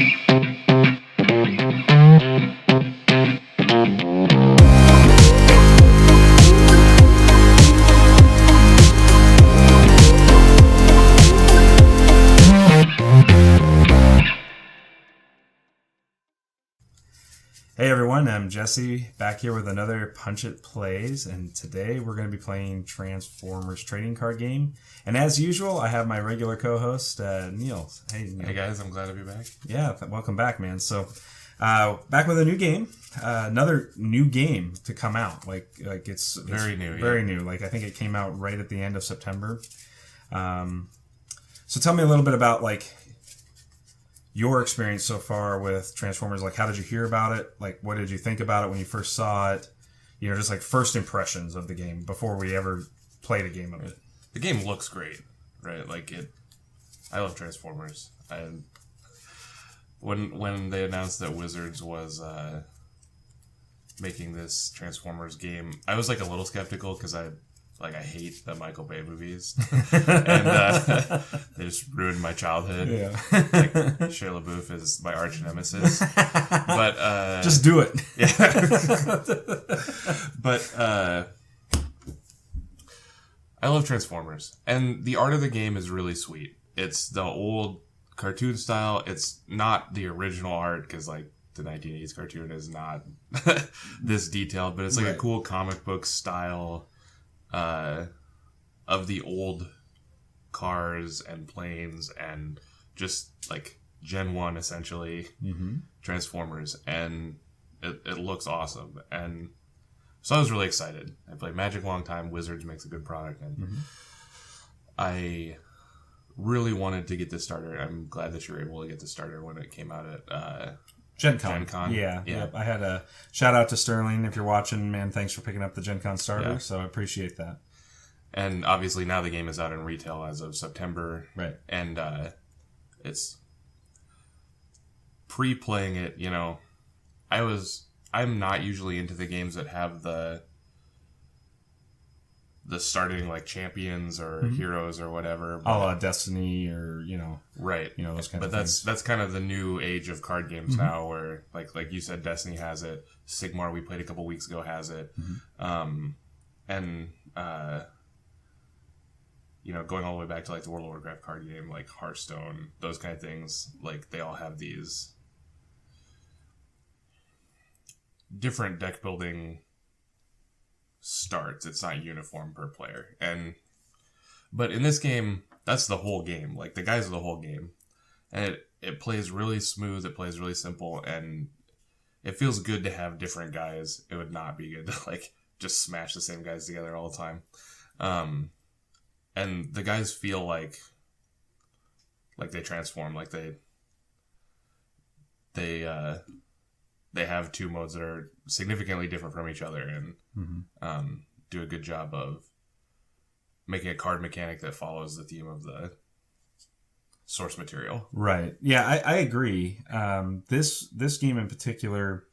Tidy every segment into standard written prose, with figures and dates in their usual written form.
Hey everyone, I'm Jesse, back here with another Punchitplays, and today we're going to be playing Transformers trading card game. And as usual, I have my regular co-host, Neil. Hey, Neil. Hey guys, I'm glad to be back. Yeah, welcome back, man. So, back with a new game, another new game to come out. It's very new. Very new. Like I think it came out right at the end of September. So tell me a little bit about your experience so far with Transformers. Like, how did you hear about it? Like, what did you think about it when you first saw it? You know, just like first impressions of the game before we ever played a game of it. The game looks great, right? I love Transformers. When they announced that Wizards was making this Transformers game, I was like a little skeptical because I hate the Michael Bay movies, and they just ruined my childhood. Yeah, like Shia LaBeouf is my arch nemesis, but just do it. Yeah, but I love Transformers, and the art of the game is really sweet. It's the old cartoon style. It's not the original art because the 1980s cartoon is not this detailed, but it's like a cool comic book style. Of the old cars and planes and just Gen 1 essentially Transformers, and it looks awesome, and so I was really excited. I played Magic a long time. Wizards makes a good product, and I really wanted to get this starter. I'm glad that you were able to get this starter when it came out at Gen Con. Yeah. Yep. I had a shout out to Sterling. If you're watching, man, thanks for picking up the Gen Con starter. Yeah. So I appreciate that. And obviously now the game is out in retail as of September. Right. And it's pre-playing it, you know, I'm not usually into the games that have the starting champions or heroes or whatever. A la Destiny or, right. Those kind of things. But that's kind of the new age of card games now, where like you said, Destiny has it. Sigmar, we played a couple weeks ago, has it. Going all the way back to the World of Warcraft card game, like Hearthstone, those kind of things, they all have these different deck building starts. It's not uniform per player, but in this game, that's the whole game. The guys are the whole game, and it plays really smooth. It plays really simple, and it feels good to have different guys. It would not be good to just smash the same guys together all the time. And the guys feel like they transform, they have two modes that are significantly different from each other, and do a good job of making a card mechanic that follows the theme of the source material. Right. Yeah, I agree. This game in particular,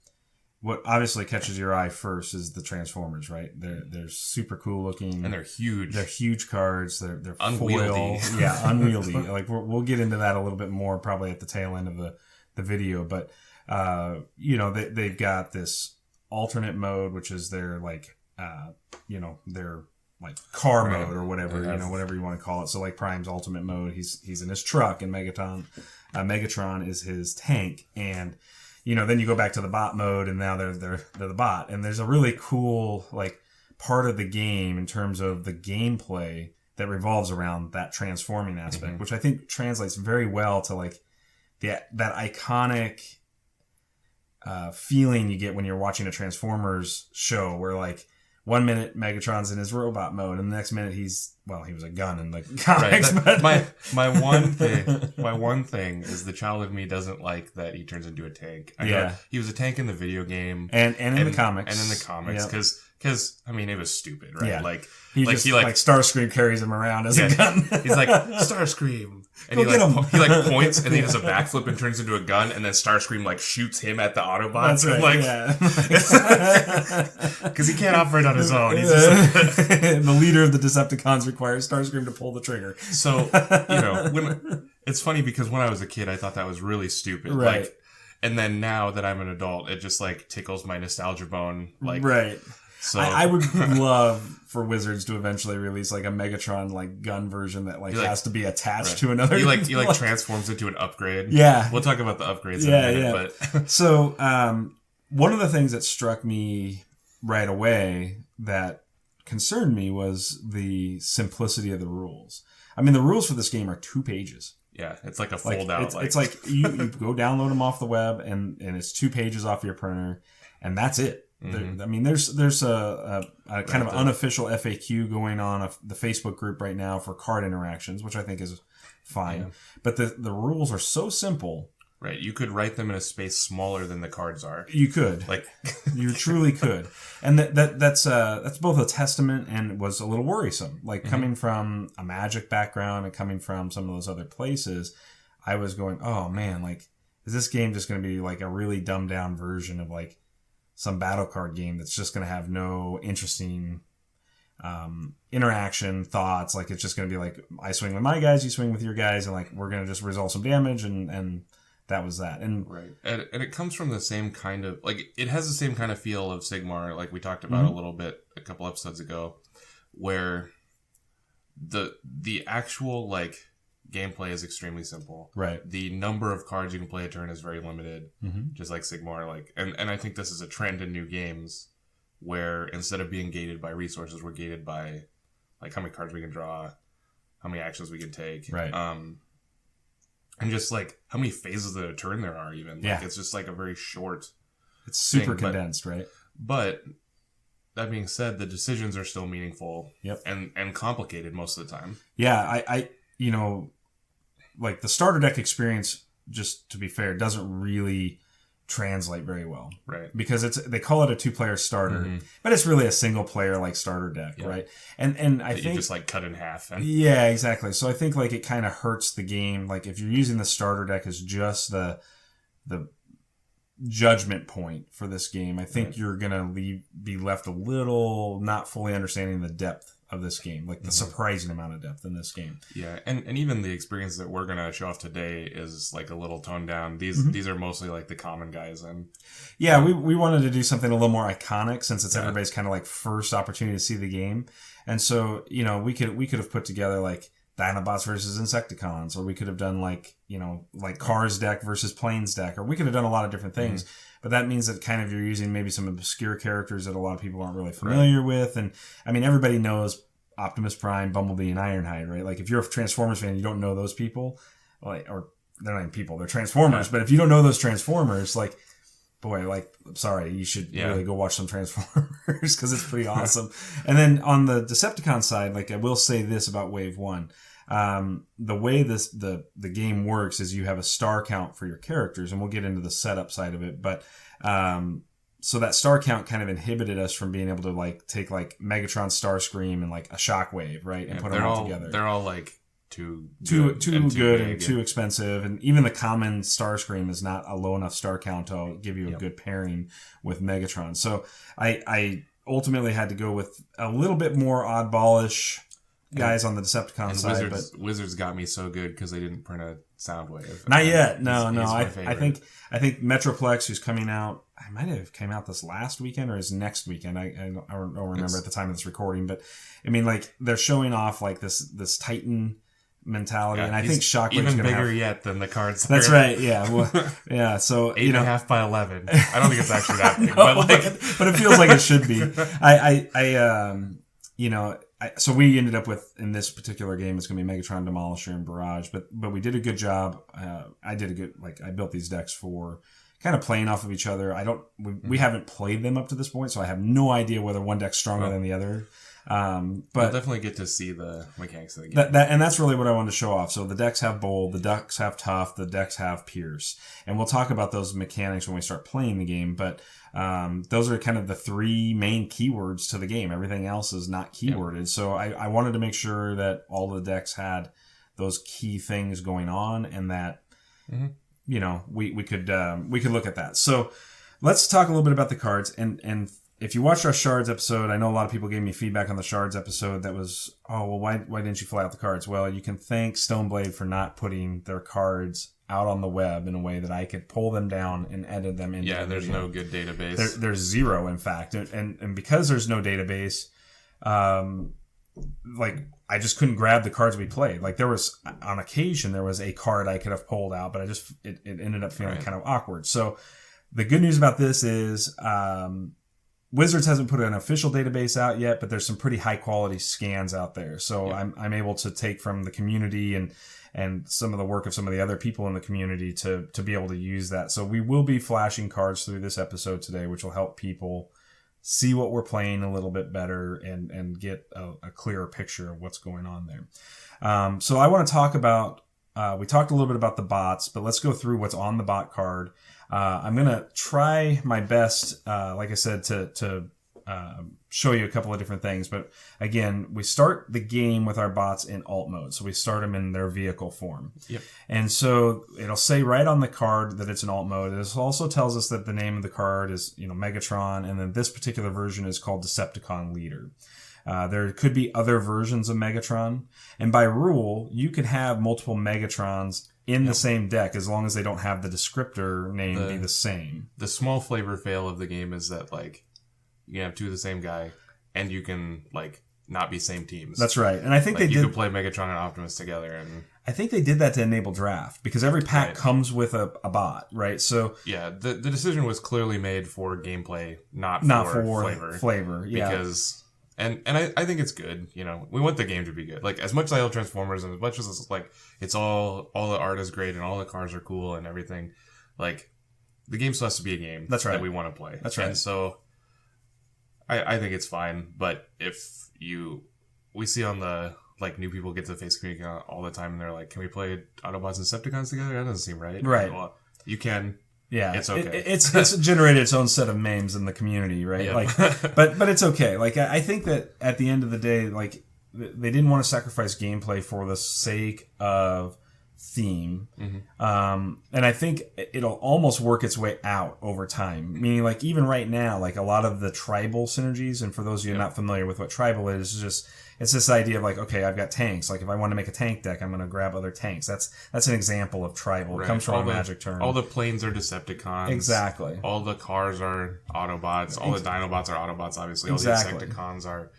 what obviously catches your eye first is the Transformers, right? They're super cool looking, and they're huge. They're huge cards. They're unwieldy. Foil. Yeah, unwieldy. We'll get into that a little bit more probably at the tail end of the video, but they've got this alternate mode, which is their their car mode or whatever, whatever you want to call it. So Prime's ultimate mode, he's in his truck, and Megatron is his tank, and then you go back to the bot mode, and now they're the bot. And there's a really cool part of the game in terms of the gameplay that revolves around that transforming aspect, which I think translates very well to that iconic feeling you get when you're watching a Transformers show, where 1 minute Megatron's in his robot mode, and the next minute he was a gun in the comics. Right. But my one thing is the child of me doesn't like that he turns into a tank. I know he was a tank in the video game and in the comics, because it was stupid, right? Yeah. He Starscream carries him around as a gun. He's like, Starscream, and he points, and he does a backflip and turns into a gun, and then Starscream shoots him at the Autobots. That's right. Because he can't operate on his own. He's just the leader of the Decepticons requires Starscream to pull the trigger. So, it's funny because when I was a kid, I thought that was really stupid. Right. Like, and then now that I'm an adult, it just like tickles my nostalgia bone. Like, right. So I would love for Wizards to eventually release like a Megatron like gun version that like has to be attached to another. He transforms into an upgrade. Yeah. We'll talk about the upgrades in a minute. But so one of the things that struck me right away that concerned me was the simplicity of the rules. I mean, the rules for this game are 2 pages. Yeah, it's like a fold out. It's like you go download them off the web and it's 2 pages off your printer, and that's it. Mm-hmm. I mean, there's a kind of unofficial FAQ going on the Facebook group right now for card interactions, which I think is fine. Yeah. But the rules are so simple. Right, you could write them in a space smaller than the cards are. You could, you truly could, and that's both a testament and was a little worrisome. Like coming from a Magic background and coming from some of those other places, I was going, oh man, like is this game just going to be like a really dumbed down version of like some battle card game that's just going to have no interesting interaction, thoughts? Like it's just going to be like I swing with my guys, you swing with your guys, and like we're going to just resolve some damage and that was that. And right. And it comes from the same kind of, like, it has the same kind of feel of Sigmar, like we talked about a little bit a couple episodes ago, where the actual, like, gameplay is extremely simple. Right. The number of cards you can play a turn is very limited, just like Sigmar. Like, and I think this is a trend in new games where instead of being gated by resources, we're gated by, like, how many cards we can draw, how many actions we can take. Right. And just, like, how many phases of a turn there are, even. Like, it's just, like, a very short It's super condensed, right? But, that being said, the decisions are still meaningful. Yep. And complicated most of the time. Yeah, I like, the starter deck experience, just to be fair, doesn't really translate very well. Right. Because they call it a 2-player starter, but it's really a single player like starter deck, right? And I think you just like cut in half. Yeah, exactly. So I think like it kind of hurts the game. Like if you're using the starter deck as just the judgment point for this game, I think you're gonna be left a little not fully understanding the depth of this game, like the surprising amount of depth in this game. Yeah, and even the experience that we're gonna show off today is like a little toned down. These are mostly like the common guys, and yeah, we wanted to do something a little more iconic since it's everybody's kind of like first opportunity to see the game, and so we could have put together like Dinobots versus Insecticons, or we could have done like Cars deck versus Planes deck, or we could have done a lot of different things. But that means that kind of you're using maybe some obscure characters that a lot of people aren't really familiar with. And I mean, everybody knows Optimus Prime, Bumblebee, and Ironhide, right? Like if you're a Transformers fan, you don't know those people, or they're not even people, they're Transformers. Yeah. But if you don't know those Transformers, like, boy, like, I'm sorry, you should really go watch some Transformers because it's pretty awesome. And then on the Decepticon side, like I will say this about Wave 1. The way the game works is you have a star count for your characters, and we'll get into the setup side of it. But so that star count kind of inhibited us from being able to like take like Megatron, Starscream, and like a Shockwave, right, and put them all together. They're all like too good and too expensive, and even the common Starscream is not a low enough star count to give you a good pairing with Megatron. So I ultimately had to go with a little bit more oddballish guys on the Decepticon side. Wizards got me so good because they didn't print a Soundwave. Not yet. No. I think Metroplex, who's coming out, I might have came out this last weekend or is next weekend. I don't remember at the time of this recording, but I mean, like they're showing off like this Titan mentality, and I think Shockwave's even gonna bigger yet than the cards. That's right. Yeah. Well, yeah. So 8.5 by 11. I don't think it's actually that big, but it feels like it should be. So we ended up with, in this particular game, it's going to be Megatron, Demolisher, and Barrage. But we did a good job. I built these decks for kind of playing off of each other. We haven't played them up to this point, so I have no idea whether one deck's stronger than the other. But we'll definitely get to see the mechanics of the game. And that's really what I wanted to show off. So the decks have Bold, the decks have Tough, the decks have Pierce. And we'll talk about those mechanics when we start playing the game. But those are kind of the 3 main keywords to the game. Everything else is not keyworded. Yep. So I wanted to make sure that all the decks had those key things going on, and that we could look at that. So let's talk a little bit about the cards. And if you watched our Shards episode, I know a lot of people gave me feedback on the Shards episode that was, oh, well, why didn't you fly out the cards? Well, you can thank Stoneblade for not putting their cards out on the web in a way that I could pull them down and edit them into the there's video. no good database. There's zero, in fact. And because there's no database, like, I just couldn't grab the cards we played. Like, there was, on occasion, there was a card I could have pulled out, but it ended up feeling kind of awkward. So the good news about this is Wizards hasn't put an official database out yet, but there's some pretty high quality scans out there. So I'm able to take from the community and some of the work of some of the other people in the community to be able to use that. So we will be flashing cards through this episode today, which will help people see what we're playing a little bit better and get a clearer picture of what's going on there. So I want to talk about, we talked a little bit about the bots, but let's go through what's on the bot card. I'm going to try my best, like I said, to show you a couple of different things. But again, we start the game with our bots in alt mode. So we start them in their vehicle form. Yep. And so it'll say right on the card that it's in alt mode. It also tells us that the name of the card is, Megatron. And then this particular version is called Decepticon Leader. There could be other versions of Megatron. And by rule, you could have multiple Megatrons in the same deck as long as they don't have the descriptor name be the same. The small flavor fail of the game is that, like, you can have two of the same guy, and you can, like, not be same teams. That's right. And I think you could play Megatron and Optimus together. And I think they did that to enable draft, because every pack comes with a bot, right? So yeah, the decision was clearly made for gameplay, not for flavor. Yeah. Because... And I think it's good, we want the game to be good. Like, as much as I love Transformers and as much as it's like, it's all the art is great and all the cars are cool and everything, like, the game still has to be a game that we want to play. That's right. And so, I think it's fine, but if we see on the, like, new people get to the face community all the time and they're like, can we play Autobots and Decepticons together? That doesn't seem right. Right. Well, you can. Yeah, it's okay. It's generated its own set of memes in the community, right? Yeah. Like, but it's okay. Like, I think that at the end of the day, like, they didn't want to sacrifice gameplay for the sake of theme, and I think it'll almost work its way out over time. Meaning, like, even right now, like, a lot of the tribal synergies, and for those of you not familiar with what tribal is just. It's this idea of, like, okay, I've got tanks. Like, if I want to make a tank deck, I'm going to grab other tanks. That's an example of tribal. Right. It comes from a magic term. All the planes are Decepticons. Exactly. All the cars are Autobots. All the Dinobots are Autobots, obviously. Exactly. All the Insecticons are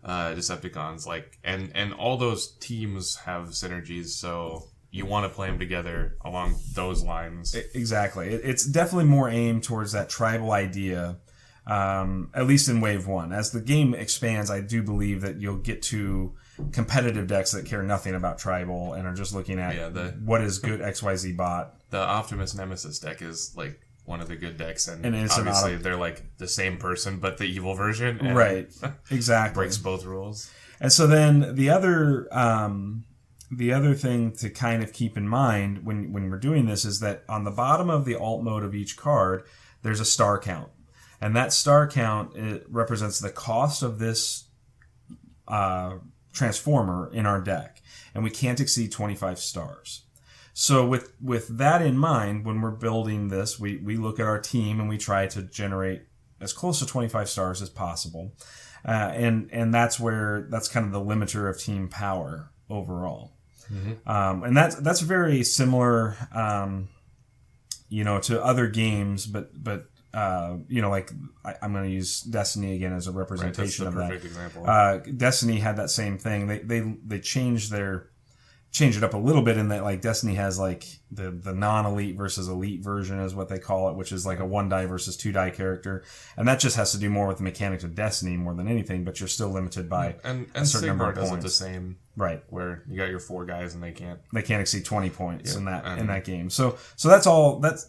Decepticons. Like, and all those teams have synergies, so you want to play them together along those lines. Exactly. It's definitely more aimed towards that tribal idea. At least in Wave 1. As the game expands, I do believe that you'll get to competitive decks that care nothing about tribal and are just looking at what is good XYZ bot. The Optimus Nemesis deck is, like, one of the good decks, and it's obviously they're, like, the same person, but the evil version. And right. Exactly. Breaks both rules. And so then the other thing to kind of keep in mind when we're doing this is that on the bottom of the alt mode of each card, there's a star count. And that star count, it represents the cost of this transformer in our deck. And we can't exceed 25 stars. So with that in mind, when we're building this, we look at our team and we try to generate as close to 25 stars as possible. And that's kind of the limiter of team power overall. Mm-hmm. And that's very similar, to other games, but like I'm going to use Destiny again as a representation of that. Example. Destiny had that same thing. They changed it up a little bit in that, like, Destiny has, like, the non-elite versus elite version is what they call it, which is like a 1-die versus 2-die character, and that just has to do more with the mechanics of Destiny more than anything. But you're still limited by a certain number of points. Does it the same, right? Where you got your 4 guys and they can't exceed 20 points in that game. So that's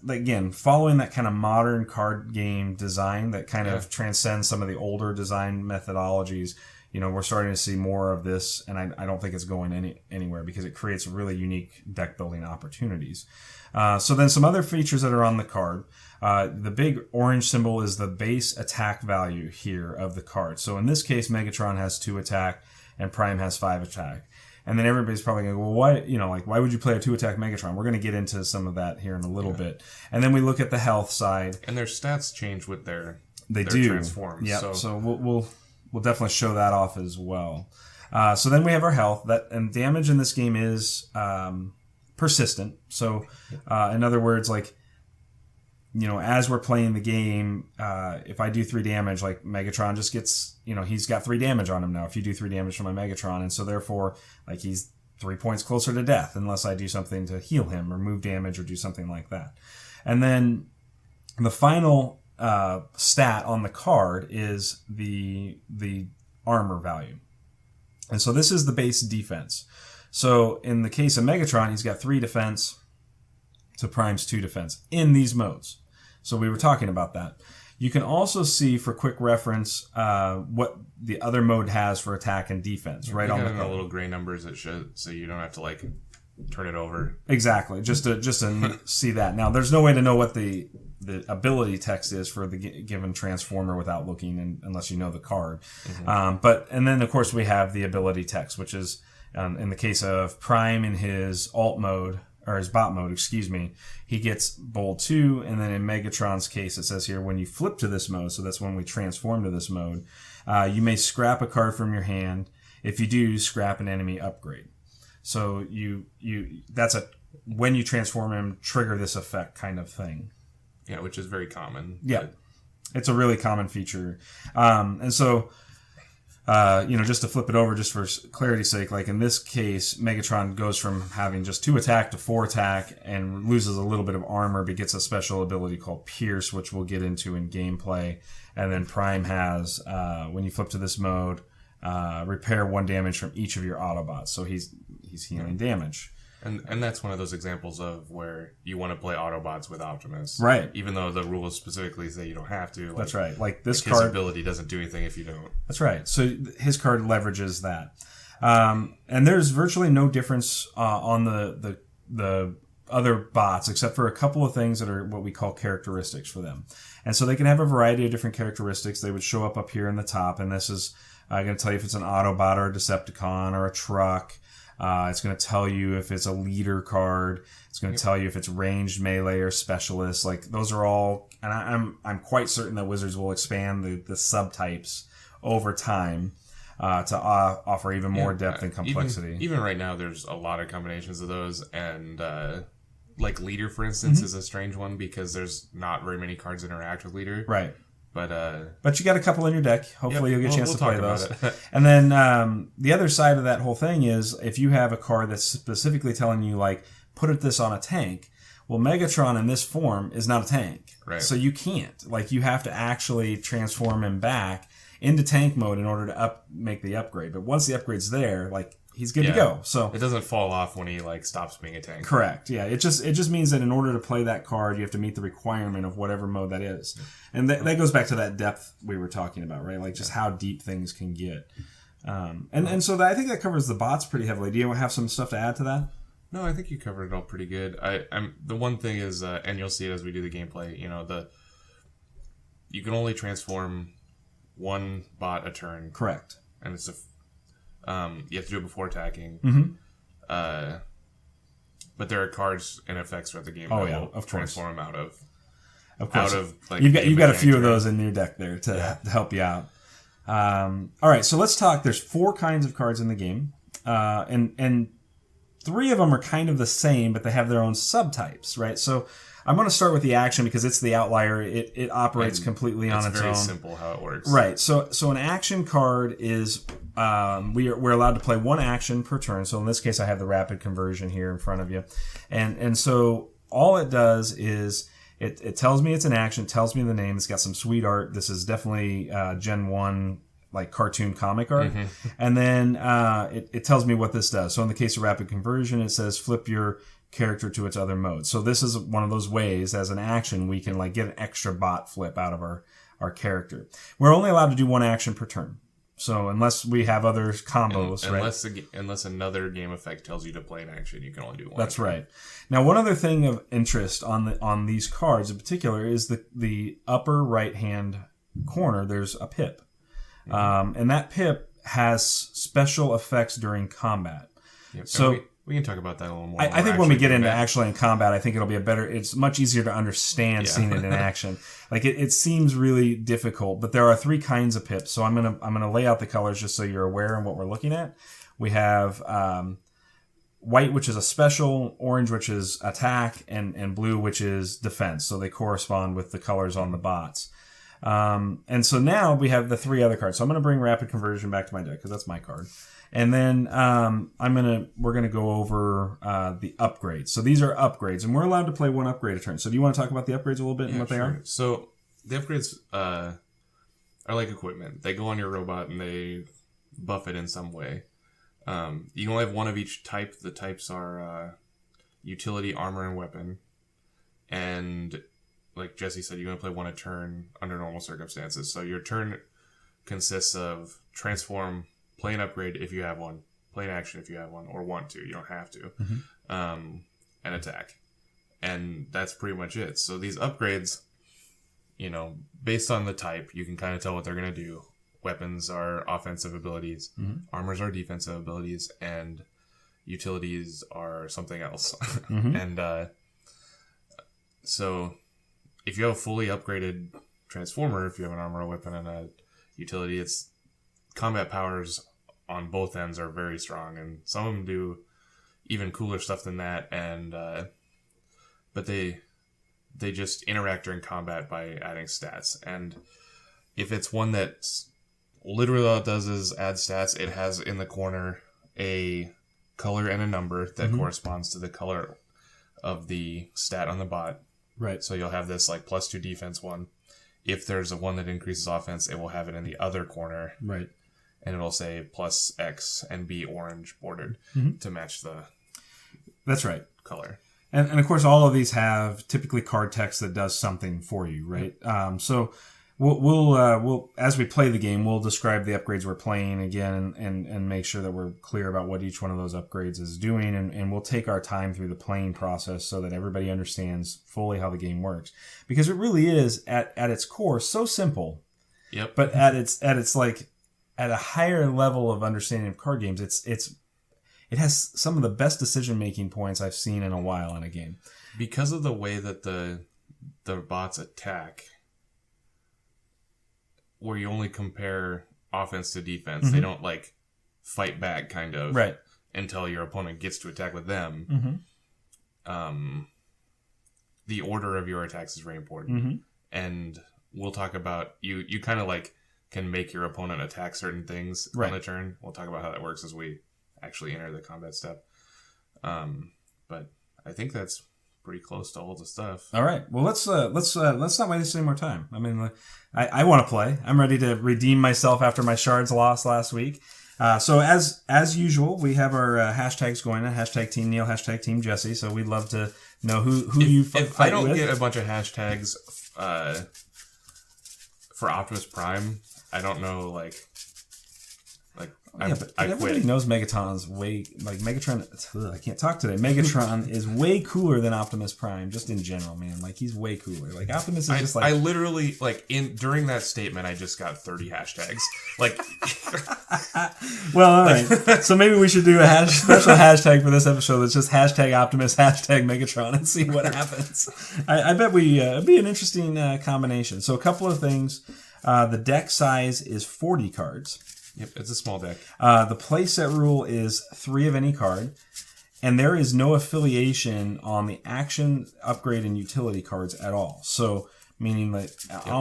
again following that kind of modern card game design that kind of transcends some of the older design methodologies. We're starting to see more of this, and I don't think it's going anywhere because it creates really unique deck building opportunities. So then some other features that are on the card. The big orange symbol is the base attack value here of the card. So in this case, Megatron has 2 attack and Prime has 5 attack. And then everybody's probably going to go, well, why would you play a 2-attack Megatron? We're going to get into some of that here in a little bit. And then we look at the health side. And their stats change with their They their do transforms. Yeah. So we'll definitely show that off as well. So then we have our health. And damage in this game is persistent. So in other words, like, as we're playing the game, if I do 3 damage, like Megatron just gets, he's got 3 damage on him now. If you do 3 damage from my Megatron, and so therefore, like, he's 3 points closer to death unless I do something to heal him or move damage or do something like that. And then the final stat on the card is the armor value. And so this is the base defense. So in the case of Megatron, he's got 3 defense to Prime's 2 defense in these modes. So we were talking about that. You can also see, for quick reference, what the other mode has for attack and defense, right on the card. Little gray numbers that show, so you don't have to like turn it over. Exactly, just to see that. Now, there's no way to know what the ability text is for the given transformer without looking, unless you know the card. Mm-hmm. And then of course we have the ability text, which is in the case of Prime in his alt mode. Or his bot mode, he gets bold 2, and then in Megatron's case, it says here, when you flip to this mode, so that's when we transform to this mode, you may scrap a card from your hand. If you do, scrap an enemy upgrade. So that's when you transform him, trigger this effect kind of thing. Yeah, which is very common. Yeah, it's a really common feature. And so... just to flip it over, just for clarity's sake, like in this case, Megatron goes from having just 2 attack to 4 attack and loses a little bit of armor, but gets a special ability called Pierce, which we'll get into in gameplay. And then Prime has, when you flip to this mode, repair 1 damage from each of your Autobots. So he's healing damage. And that's one of those examples of where you want to play Autobots with Optimus. Right. Even though the rules specifically say you don't have to. That's right. Like this his card... His ability doesn't do anything if you don't. That's right. So his card leverages that. And there's virtually no difference on the other bots, except for a couple of things that are what we call characteristics for them. And so they can have a variety of different characteristics. They would show up here in the top. And this is going to tell you if it's an Autobot or a Decepticon or a truck. It's going to tell you if it's a leader card. It's going to tell you if it's ranged, melee, or specialist. Like those are all, and I'm quite certain that Wizards will expand the subtypes over time to offer even more depth and complexity. Even right now, there's a lot of combinations of those, and like leader, for instance, is a strange one because there's not very many cards that interact with leader. Right. But you got a couple in your deck. Hopefully you'll get a chance to play those. And then the other side of that whole thing is if you have a card that's specifically telling you, like, put this on a tank, well, Megatron in this form is not a tank. Right. So you can't. Like, you have to actually transform him back into tank mode in order to make the upgrade. But once the upgrade's there, like, he's good to go. So it doesn't fall off when he like stops being a tank. Correct. Yeah. It just means that in order to play that card, you have to meet the requirement of whatever mode that is, and that goes back to that depth we were talking about, right? Like just how deep things can get. And so I think that covers the bots pretty heavily. Do you have some stuff to add to that? No, I think you covered it all pretty good. I'm the one thing is, and you'll see it as we do the gameplay. You can only transform 1 bot a turn. Correct. And it's you have to do it before attacking. Mm-hmm. But there are cards and effects throughout the game that will transform them out of course. Out of like you've got a few of those in your deck there to help you out. All right, so let's talk. There's 4 kinds of cards in the game, and 3 of them are kind of the same, but they have their own subtypes, right? So I'm going to start with the action because it's the outlier. It operates completely on its own. It's very simple how it works. Right. So an action card is we're allowed to play 1 action per turn. So in this case, I have the rapid conversion here in front of you, and so all it does is it tells me it's an action, tells me the name. It's got some sweet art. This is definitely Gen 1 like cartoon comic art, and then it tells me what this does. So in the case of rapid conversion, it says flip your character to its other mode. So this is one of those ways as an action we can like get an extra bot flip out of our character. We're only allowed to do 1 action per turn. So unless we have other combos, unless another game effect tells you to play an action, you can only do 1. That's right. Now, one other thing of interest on these cards in particular is the upper right hand corner. There's a pip, and that pip has special effects during combat. Yep. So We can talk about that a little more. I think when we get into actually in combat, I think it'll be it's much easier to understand seeing it in action. Like it seems really difficult, but there are 3 kinds of pips. So I'm gonna lay out the colors just so you're aware of what we're looking at. We have white, which is a special, orange, which is attack, and blue, which is defense. So they correspond with the colors on the bots. And so now we have the 3 other cards. So I'm going to bring Rapid Conversion back to my deck because that's my card. And then we're gonna go over the upgrades. So these are upgrades, and we're allowed to play 1 upgrade a turn. So do you want to talk about the upgrades a little bit and what they are? So the upgrades are like equipment. They go on your robot and they buff it in some way. You can only have 1 of each type. The types are utility, armor, and weapon. And like Jesse said, you're going to play 1 a turn under normal circumstances. So your turn consists of transform, play an upgrade if you have 1, play an action if you have 1, or want to. You don't have to. And attack. And that's pretty much it. So these upgrades, based on the type, you can kind of tell what they're going to do. Weapons are offensive abilities, armors are defensive abilities, and utilities are something else. And so if you have a fully upgraded transformer, if you have an armor, a weapon, and a utility, its combat powers on both ends are very strong, and some of them do even cooler stuff than that. And but they just interact during combat by adding stats. And if it's one that's literally all it does is add stats, it has in the corner a color and a number that corresponds to the color of the stat on the bot. Right. So you'll have this like +2 defense one. If there's a one that increases offense, it will have it in the other corner. Right. And it'll say +X and be orange bordered to match the That's right. color. And of course, all of these have typically card text that does something for you, right? So we'll as we play the game, we'll describe the upgrades we're playing again and make sure that we're clear about what each one of those upgrades is doing, and we'll take our time through the playing process so that everybody understands fully how the game works, because it really is at its core so simple. Yep. But at its like at a higher level of understanding of card games, it has some of the best decision-making points I've seen in a while in a game. Because of the way that the bots attack, where you only compare offense to defense, they don't like fight back kind of until your opponent gets to attack with them. The order of your attacks is very important. And we'll talk about, you kind of like can make your opponent attack certain things on the turn. We'll talk about how that works as we actually enter the combat step. But I think that's pretty close to all the stuff. All right. Well, let's not waste any more time. I mean, I want to play. I'm ready to redeem myself after my shards lost last week. So as usual, we have our hashtags going on. Hashtag teamneil, hashtag teamjesse. So we'd love to know who you fight with. If I don't get a bunch of hashtags for Optimus Prime, I don't know, like but I everybody quit. knows Megatron's way, like Megatron. I can't talk today. Megatron is way cooler than Optimus Prime, just in general, man. Like he's way cooler. Like Optimus is just like. I literally during that statement, I just got 30 hashtags. Like, well, all right. So maybe we should do a special hashtag for this episode that's just hashtag Optimus, hashtag Megatron, and see what happens. I bet it'd be an interesting combination. So a couple of things. The deck size is 40 cards. Yep, it's a small deck. The playset rule is 3 of any card, and there is no affiliation on the action, upgrade, and utility cards at all. So, meaning that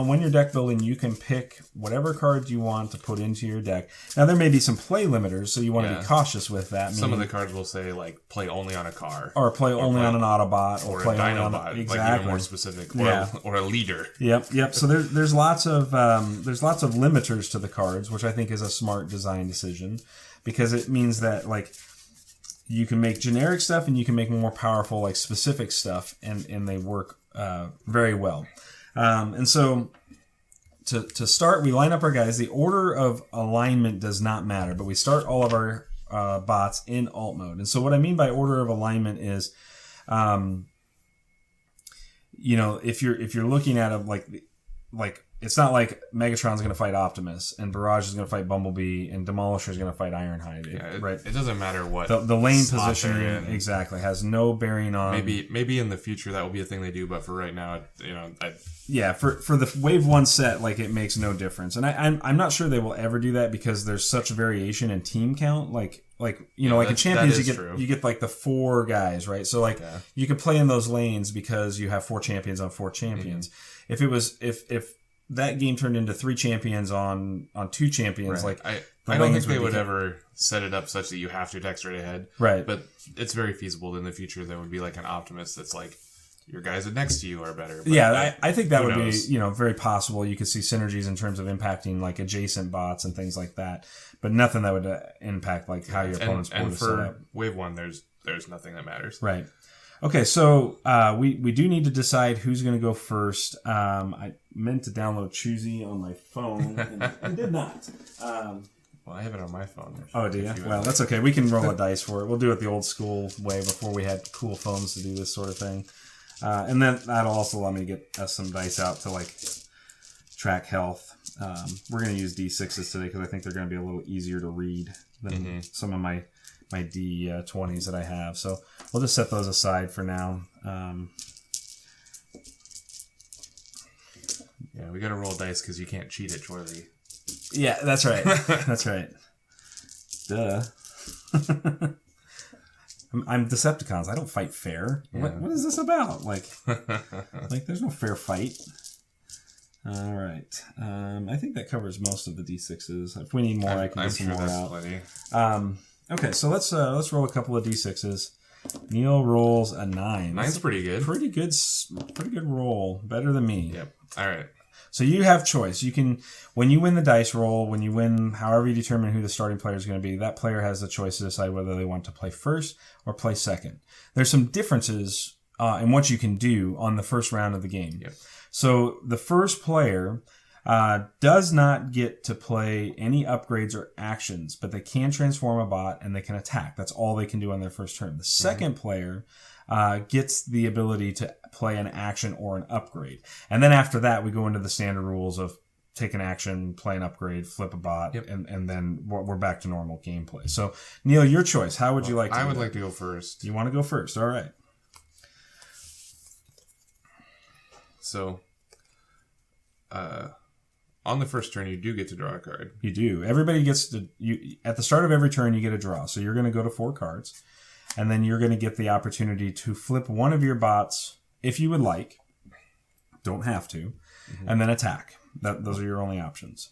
when you're deck building, you can pick whatever cards you want to put into your deck. Now, there may be some play limiters, so you want to be cautious with that. Some of the cards will say, like, play only on a car. Or play only on an Autobot. Or play a Dinobot. Exactly. Like, even more specific. Or a leader. Yep. So there's lots of limiters to the cards, which I think is a smart design decision, because it means that, like, you can make generic stuff and you can make more powerful, like, specific stuff, and they work very well. And so to start, we line up our guys. The order of alignment does not matter, but we start all of our bots in alt mode. And so what I mean by order of alignment is, if you're looking at like it's not like Megatron's going to fight Optimus and Barrage is going to fight Bumblebee and Demolisher is going to fight Ironhide. Right? It doesn't matter what the lane positioning exactly has no bearing on. Maybe in the future that will be a thing they do, but for right now, for the Wave 1 set, like it makes no difference, and I'm not sure they will ever do that because there's such variation in team count. Like in Champions you get like the 4 guys, right? So you could play in those lanes because you have 4 champions on 4 champions. Mm-hmm. If that game turned into 3 champions on 2 champions, right. I don't think they would ever set it up such that you have to attack straight ahead. Right. But it's very feasible in the future there would be like an Optimus that's like your guys next to you are better. But I think that would be very possible. You could see synergies in terms of impacting like adjacent bots and things like that, but nothing that would impact like how your opponent's board is set up. Wave 1, there's nothing that matters. Right. Okay, so we do need to decide who's going to go first. I meant to download Choosy on my phone, and I did not. Well, I have it on my phone. Oh, do you? Well, that's okay. We can roll a dice for it. We'll do it the old school way before we had cool phones to do this sort of thing. And then that'll also allow me to get us some dice out to like track health. We're going to use D6s today because I think they're going to be a little easier to read than some of my D20s that I have. So we'll just set those aside for now. Yeah, we got to roll dice because you can't cheat at Chorley. Yeah, that's right. That's right. Duh. I'm Decepticons. I don't fight fair. Yeah. What is this about? Like there's no fair fight. All right. I think that covers most of the D6s. If we need more, I can get some more out. Plenty. Okay, so let's roll a couple of D6s. Neil rolls a 9. Nine's pretty good. Pretty good roll. Better than me. Yep. All right. So you have choice. You can, when you win the dice roll, when you win, however you determine who the starting player is going to be, that player has the choice to decide whether they want to play first or play second. There's some differences in what you can do on the first round of the game. Yep. So the first player does not get to play any upgrades or actions, but they can transform a bot and they can attack. That's all they can do on their first turn. The second player gets the ability to play an action or an upgrade. And then after that, we go into the standard rules of take an action, play an upgrade, flip a bot, and then we're back to normal gameplay. So, Neil, your choice. How would you like to I would like to go first. You want to go first? All right. So, on the first turn, you do get to draw a card. You do. Everybody gets to... at the start of every turn, you get a draw. So you're going to go to 4 cards. And then you're going to get the opportunity to flip one of your bots, if you would like. Don't have to. Mm-hmm. And then attack. Those are your only options.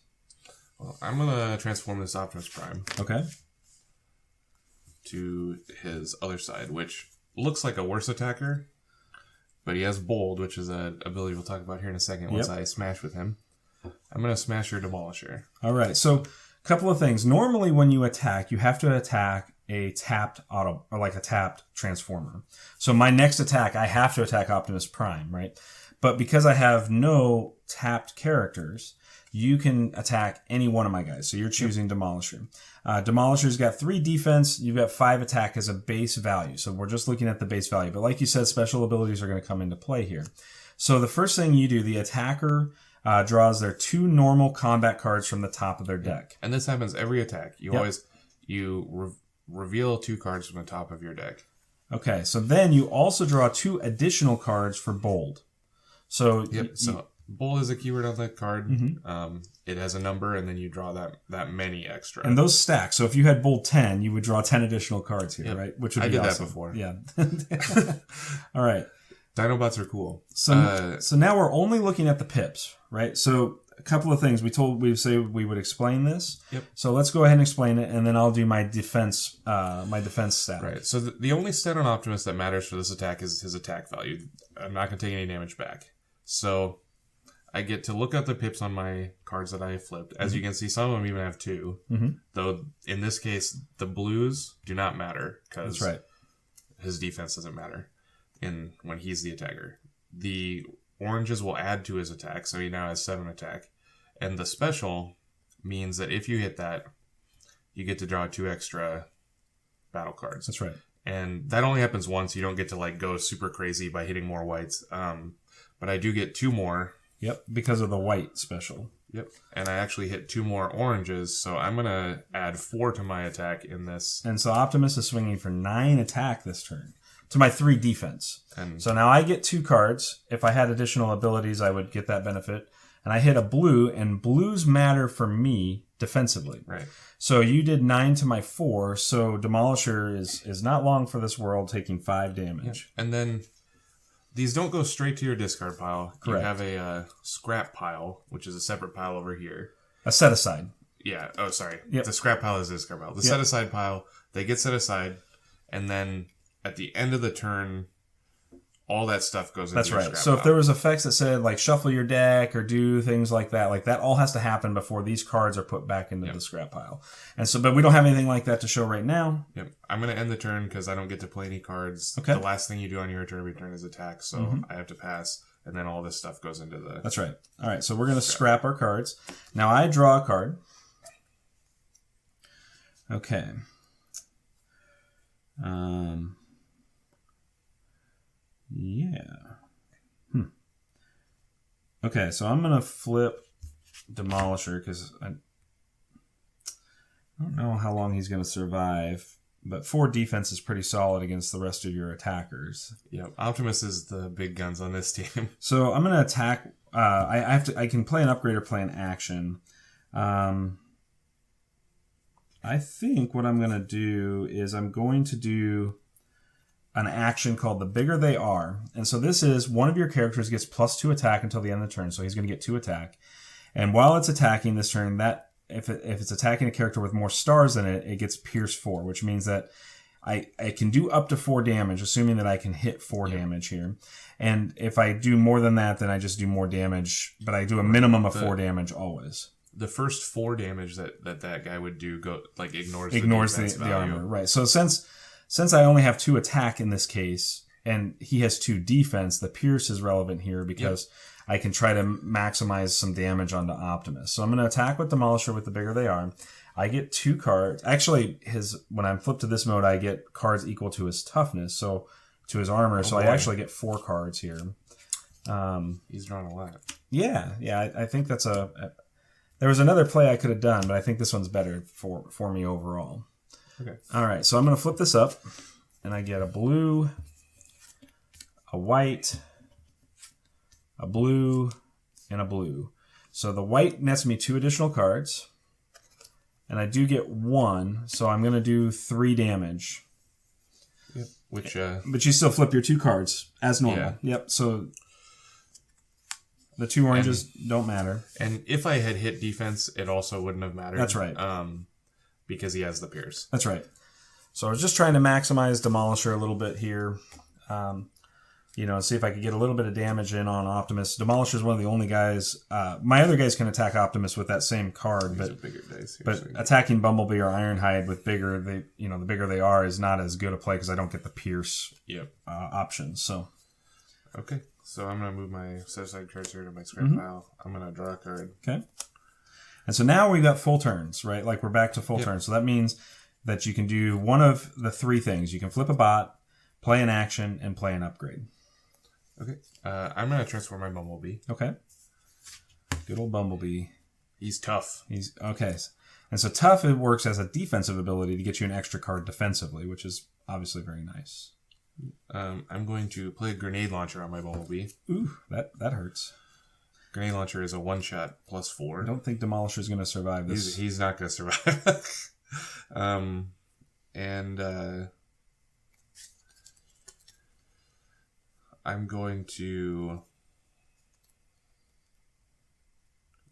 Well, I'm going to transform this Optimus Prime. Okay. To his other side, which looks like a worse attacker. But he has Bold, which is an ability we'll talk about here in a second once I smash with him. I'm going to smash your Demolisher. All right. So, a couple of things. Normally, when you attack, you have to attack a tapped auto, or like a tapped transformer. So my next attack, I have to attack Optimus Prime, right? But because I have no tapped characters, you can attack any one of my guys. So you're choosing Demolisher. Demolisher's got 3 defense. You've got 5 attack as a base value. So we're just looking at the base value. But like you said, special abilities are going to come into play here. So the first thing you do, the attacker draws their 2 normal combat cards from the top of their deck. And this happens every attack. You reveal 2 cards from the top of your deck. Okay, so then you also draw 2 additional cards for Bold. So Bold is a keyword on the card. Mm-hmm. It has a number, and then you draw that many extra. And those stack. So if you had Bold 10, you would draw 10 additional cards here, right? Which would be awesome. That before. Yeah. All right. Dinobots are cool. So now we're only looking at the pips, right? So a couple of things. We say we would explain this. Yep. So let's go ahead and explain it, and then I'll do my defense stat. Right. So the only stat on Optimus that matters for this attack is his attack value. I'm not going to take any damage back. So I get to look at the pips on my cards that I have flipped. As you can see, some of them even have 2. Mm-hmm. Though in this case, the blues do not matter because that's right. His defense doesn't matter when he's the attacker. The oranges will add to his attack, so he now has 7 attack. And the special means that if you hit that, you get to draw 2 extra battle cards. That's right. And that only happens once. You don't get to go super crazy by hitting more whites. But I do get 2 more Yep, because of the white special. Yep. And I actually hit 2 more oranges, so I'm going to add 4 to my attack in this. And so Optimus is swinging for 9 attack this turn to my 3 defense. And so now I get 2 cards. If I had additional abilities, I would get that benefit. And I hit a blue, and blues matter for me defensively. Right. So you did 9 to my 4, so Demolisher is not long for this world, taking 5 damage. Yeah. And then these don't go straight to your discard pile. Correct. You have a scrap pile, which is a separate pile over here. A set aside. Yeah. Oh, sorry. Yep. The scrap pile is the discard pile. The set aside pile, they get set aside, and then at the end of the turn, all that stuff goes into That's your right. scrap So pile. if there was effects that said like shuffle your deck or do things like that all has to happen before these cards are put back into the scrap pile. And so, but we don't have anything like that to show right now. Yep. I'm going to end the turn because I don't get to play any cards. Okay. The last thing you do on your turn every turn is attack, so I have to pass, and then all this stuff goes into the... That's right. All right, so we're going to scrap our cards. Now I draw a card. Okay. Yeah. Okay, so I'm going to flip Demolisher because I don't know how long he's going to survive, but 4 defense is pretty solid against the rest of your attackers. Yep. Optimus is the big guns on this team. So I'm going to attack. I can play an upgrade or play an action. I think what I'm going to do is I'm going to do an action called the bigger they are. And so this is one of your characters gets +2 attack until the end of the turn. So he's going to get 2 attack. And while it's attacking this turn, that if it's attacking a character with more stars in it, it gets Pierce 4, which means that I can do up to 4 damage, assuming that I can hit 4 damage here. And if I do more than that, then I just do more damage. But I do a minimum of 4 damage always. The first 4 damage that guy would do ignores the armor, right? So since I only have 2 attack in this case, and he has 2 defense, the Pierce is relevant here because I can try to maximize some damage onto Optimus. So I'm going to attack with Demolisher with the bigger they are. I get 2 cards. Actually, when I'm flipped to this mode, I get cards equal to his toughness, so to his armor. So I actually get 4 cards here. He's drawn a lot. Yeah. I think that's there was another play I could have done, but I think this one's better for me overall. Okay. All right, so I'm going to flip this up, and I get a blue, a white, a blue, and a blue. So the white nets me 2 additional cards, and I do get 1, so I'm going to do 3 damage. Yep. Which, but you still flip your 2 cards as normal. Yeah. Yep, so the 2 oranges don't matter. And if I had hit defense, it also wouldn't have mattered. That's right. Because he has the Pierce. That's right. So I was just trying to maximize Demolisher a little bit here. See if I could get a little bit of damage in on Optimus. Demolisher is one of the only guys. My other guys can attack Optimus with that same card, but bigger dice here, but attacking Bumblebee or Ironhide with bigger, the bigger they are is not as good a play because I don't get the Pierce option. So okay, so I'm gonna move my set aside cards here to my scrap pile. I'm gonna draw a card. Okay. And so now we've got full turns, right? Like we're back to full turns. So that means that you can do one of the 3 things. You can flip a bot, play an action, and play an upgrade. Okay. I'm going to transform my Bumblebee. Okay. Good old Bumblebee. He's tough. He's okay. And so tough, it works as a defensive ability to get you an extra card defensively, which is obviously very nice. I'm going to play a grenade launcher on my Bumblebee. Ooh, that hurts. Grenade launcher is a 1-shot +4. I don't think Demolisher is going to survive this. He's not going to survive. I'm going to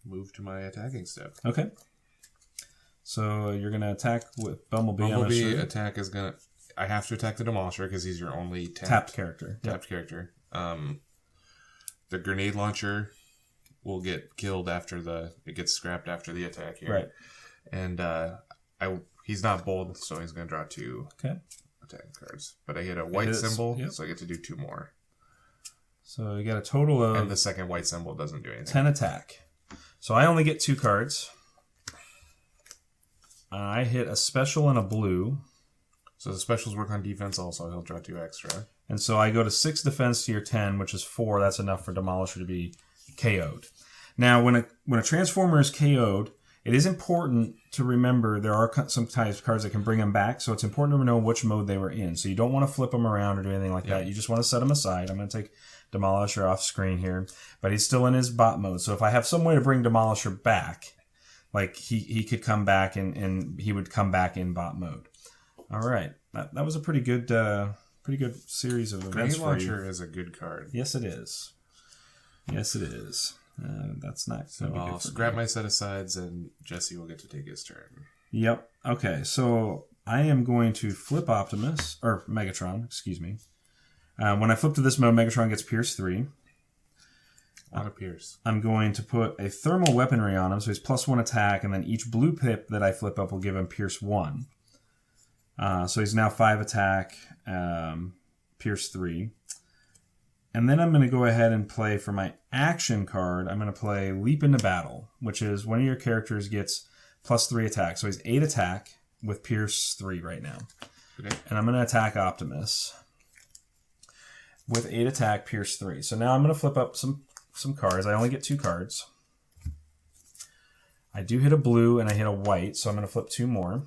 move to my attacking step. Okay. So you're going to attack with Bumblebee. Bumblebee attack is going to... I have to attack the Demolisher because he's your only tapped character. Tapped character. The grenade launcher will get killed it gets scrapped after the attack here. Right. And he's not bold, so he's going to draw 2 attacking cards. But I hit a white symbol, so I get to do 2 more. So you got a total of... And the second white symbol doesn't do anything. 10 attack. So I only get 2 cards. I hit a special and a blue. So the specials work on defense also. He'll draw 2 extra. And so I go to 6 defense to your 10, which is 4. That's enough for Demolisher to be KO'd. Now, when a Transformer is KO'd, it is important to remember there are sometimes cards that can bring them back, so it's important to know which mode they were in. So you don't want to flip them around or do anything like that. You just want to set them aside. I'm going to take Demolisher off screen here, but he's still in his bot mode. So if I have some way to bring Demolisher back, like he could come back and he would come back in bot mode. All right, that was a pretty good series of events for you. Grenade Launcher is a good card. Yes, it is. Yes, it is. That's not. So I'll scrap my set asides, and Jesse will get to take his turn. Yep. Okay. So I am going to flip Optimus or Megatron. Excuse me. When I flip to this mode, Megatron gets Pierce 3. Not a Pierce. I'm going to put a thermal weaponry on him, so he's +1 attack, and then each blue pip that I flip up will give him Pierce 1. So he's now 5 attack, Pierce 3. And then I'm going to go ahead and play for my action card. I'm going to play Leap into Battle, which is one of your characters gets +3 attack. So he's 8 attack with Pierce 3 right now. Okay. And I'm going to attack Optimus with 8 attack, Pierce 3. So now I'm going to flip up some cards. I only get 2 cards. I do hit a blue and I hit a white, so I'm going to flip 2 more.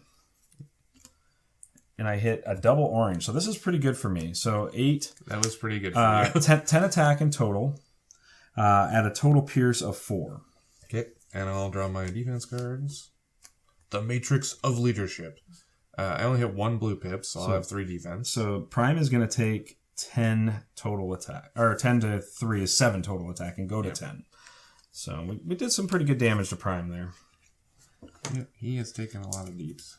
And I hit a double orange. So this is pretty good for me. So 8. That was pretty good for you. 10 attack in total at a total Pierce of 4. Okay. And I'll draw my defense cards. The Matrix of Leadership. I only hit 1 blue pip, so I'll have 3 defense. So Prime is going to take 10 total attack. Or 10 to 3 is 7 total attack and go to 10. So we did some pretty good damage to Prime there. Yeah, he has taken a lot of deeps.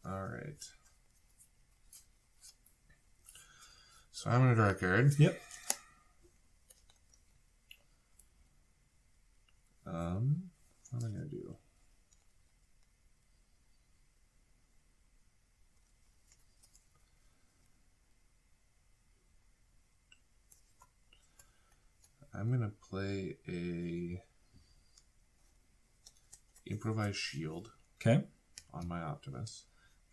Alright. So I'm going to draw a card. Yep. What am I going to do? I'm going to play a improvised shield. Okay. On my Optimus.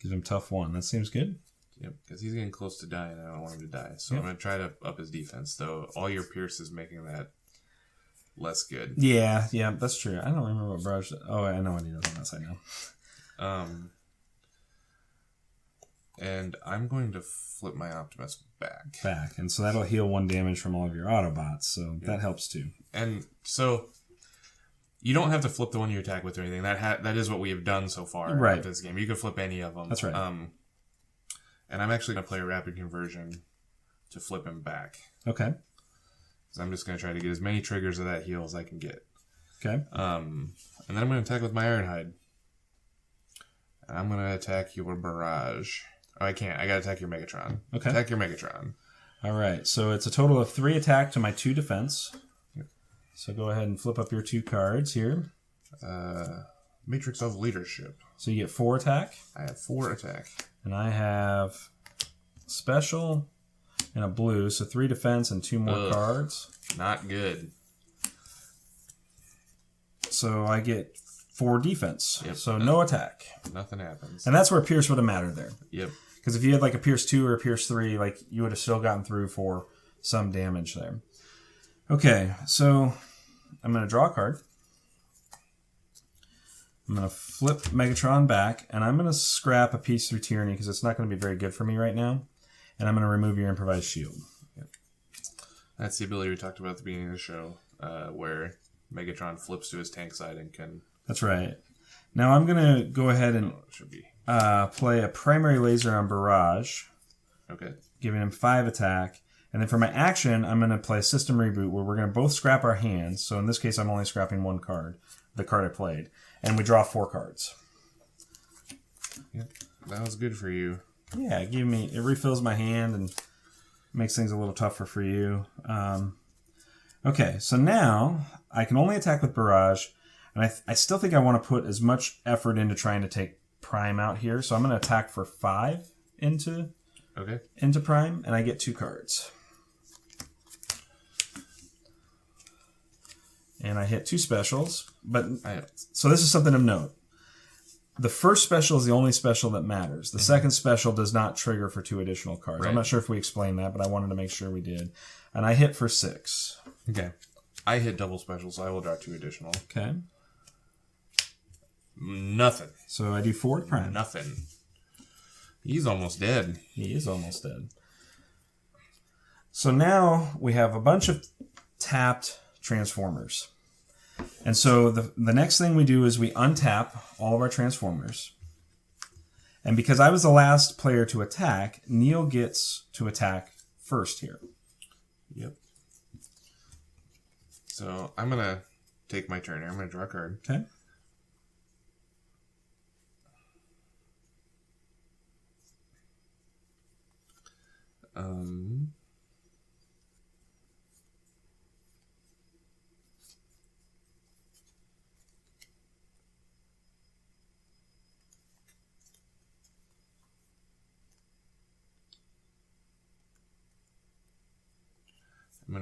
Gives him tough 1. That seems good. Yep, because he's getting close to dying and I don't want him to die. So I'm going to try to up his defense, though all your Pierce is making that less good. Yeah, that's true. I don't remember what Barrage... Oh, I know what he does on that side now. And I'm going to flip my Optimus back. And so that'll heal 1 damage from all of your Autobots, so that helps too. And so... You don't have to flip the one you attack with or anything. That is what we have done so far in this game. You can flip any of them. That's right. And I'm actually going to play a rapid conversion to flip him back. Okay. So I'm just going to try to get as many triggers of that heal as I can get. Okay. And then I'm going to attack with my Ironhide. And I'm going to attack your Barrage. Oh, I can't. I got to attack your Megatron. Okay. Attack your Megatron. All right. So it's a total of 3 attack to my 2 defense. Yep. So go ahead and flip up your 2 cards here. Matrix of Leadership. So you get 4 attack. I have 4 attack. And I have special and a blue. So 3 defense and 2 more cards. Not good. So I get 4 defense. Yep. So no attack. Nothing happens. And that's where Pierce would have mattered there. Yep. Because if you had like a Pierce 2 or a Pierce 3, like you would have still gotten through for some damage there. Okay, so I'm going to draw a card. I'm going to flip Megatron back, and I'm going to scrap a piece through Tyranny because it's not going to be very good for me right now. And I'm going to remove your improvised shield. Yep. That's the ability we talked about at the beginning of the show, where Megatron flips to his tank side and can... That's right. Now I'm going to go ahead and play a primary laser on Barrage. Okay. Giving him 5 attack. And then for my action, I'm going to play System Reboot, where we're going to both scrap our hands. So in this case, I'm only scrapping 1 card, the card I played. And we draw 4 cards. Yep, that was good for you. Yeah, it refills my hand and makes things a little tougher for you. Okay, so now I can only attack with Barrage. And I still think I want to put as much effort into trying to take Prime out here. So I'm going to attack for 5 into Prime, and I get 2 cards. And I hit 2 specials, but so this is something of note. the first special is the only special that matters. The second special does not trigger for 2 additional cards. Right. I'm not sure if we explained that, but I wanted to make sure we did. And I hit for 6. Okay. I hit double special, so I will draw 2 additional. Okay. Nothing. So I do forward prime. Nothing. He's almost dead. He is almost dead. So now we have a bunch of tapped transformers. And so the next thing we do is we untap all of our transformers. And because I was the last player to attack, Neil gets to attack first here. Yep. So I'm going to take my turn here. I'm going to draw a card. Okay. I'm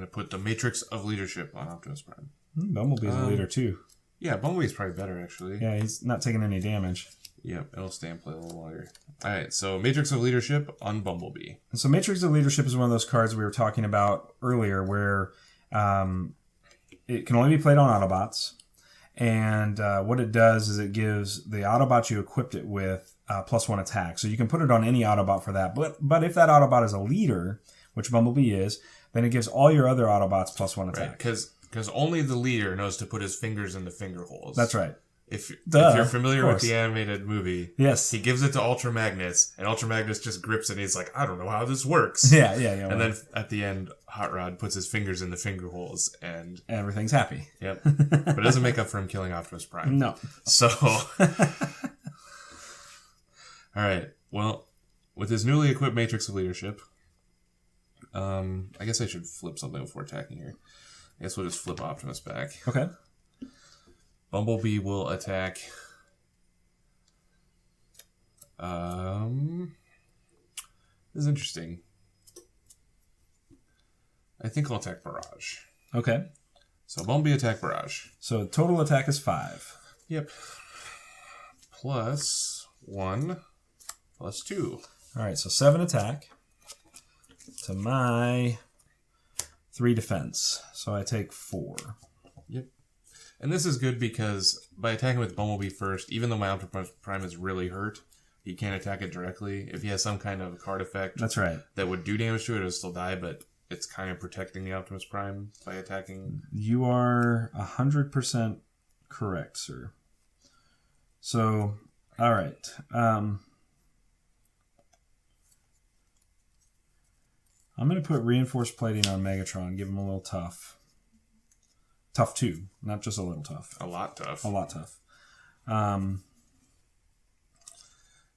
going to put the Matrix of Leadership on Optimus Prime. Bumblebee's a leader too. Yeah, Bumblebee's probably better, actually. Yeah, he's not taking any damage. Yep, it'll stay and play a little longer. Alright, so Matrix of Leadership on Bumblebee. And so Matrix of Leadership is one of those cards we were talking about earlier where it can only be played on Autobots. And what it does is it gives the Autobot you equipped it with +1 attack. So you can put it on any Autobot for that. But if that Autobot is a leader, which Bumblebee is, then it gives all your other Autobots +1 attack. Right, because only the leader knows to put his fingers in the finger holes. That's right. If you're familiar with the animated movie, yes, he gives it to Ultra Magnus, and Ultra Magnus just grips it, and he's like, I don't know how this works. Yeah. And then at the end, Hot Rod puts his fingers in the finger holes, and everything's happy. Yep. But it doesn't make up for him killing Optimus Prime. No. So, alright, well, with his newly equipped Matrix of Leadership, I guess I should flip something before attacking here. I guess we'll just flip Optimus back. Okay. Bumblebee will attack. This is interesting. I think I'll attack Barrage. Okay. So Bumblebee attack Barrage. So total attack is 5. Yep. +1, +2. All right, so 7 attack to my 3 defense. So I take 4. Yep. And this is good because by attacking with Bumblebee first, even though my Optimus Prime is really hurt, you can't attack it directly. If he has some kind of card effect that's right, that would do damage to it, it'll still die, but it's kind of protecting the Optimus Prime by attacking. You are 100% correct, sir. So, all right. I'm going to put reinforced plating on Megatron, give him a little tough. Tough 2, not just a little tough. A lot tough. A lot tough. And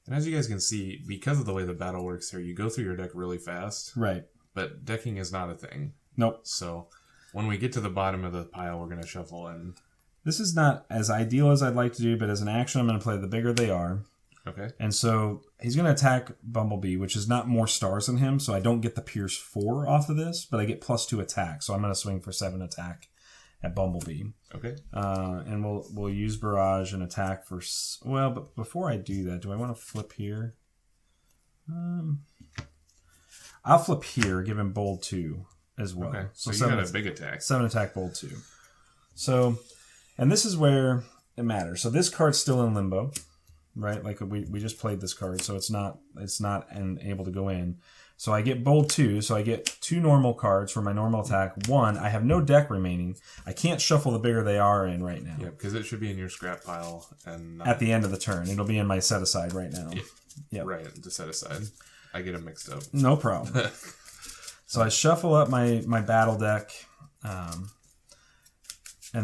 as you guys can see, because of the way the battle works here, you go through your deck really fast. Right. But decking is not a thing. Nope. So when we get to the bottom of the pile, we're going to shuffle in. This is not as ideal as I'd like to do, but as an action, I'm going to play the bigger they are. Okay. And so he's going to attack Bumblebee, which is not more stars than him, so I don't get the Pierce 4 off of this, but I get +2 attack, so I'm going to swing for 7 attack at Bumblebee. Okay. And we'll use Barrage and attack for... Well, but before I do that, do I want to flip here? I'll flip here, give him Bold 2 as well. Okay, so you 7 got a big attack. 7 attack, Bold 2. So, and this is where it matters. So this card's still in limbo, right? Like we just played this card, so it's not able to go in. So I get Bold 2, so I get 2 normal cards for my normal attack. 1, I have no deck remaining. I can't shuffle the bigger they are in right now. Yeah, because it should be in your scrap pile. And at the end of the turn. It'll be in my set aside right now. Yeah. Yep. Right, to set aside. I get them mixed up. No problem. So I shuffle up my battle deck, and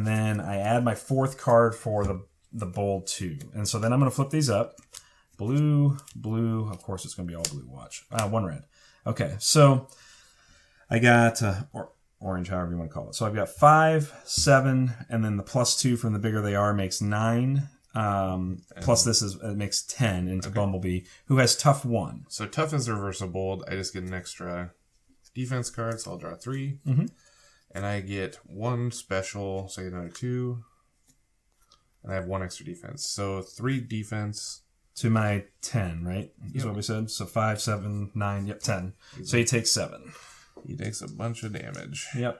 then I add my 4th card for the Bold 2. And so then I'm going to flip these up. Blue, blue. Of course, it's going to be all blue. Watch. 1 red. Okay, so I got orange, however you want to call it. So I've got 5, 7, and then the +2 from the bigger they are makes 9. Plus this it makes 10 into Bumblebee, who has tough 1. So tough is reversal bold. I just get an extra defense card, so I'll draw 3. Mm-hmm. And I get 1 special, so I get another 2. And I have 1 extra defense. So 3 defense. To my 10, right? Is Yep. what we said. So 5, 7, 9, 10. So he takes 7. He takes a bunch of damage. Yep.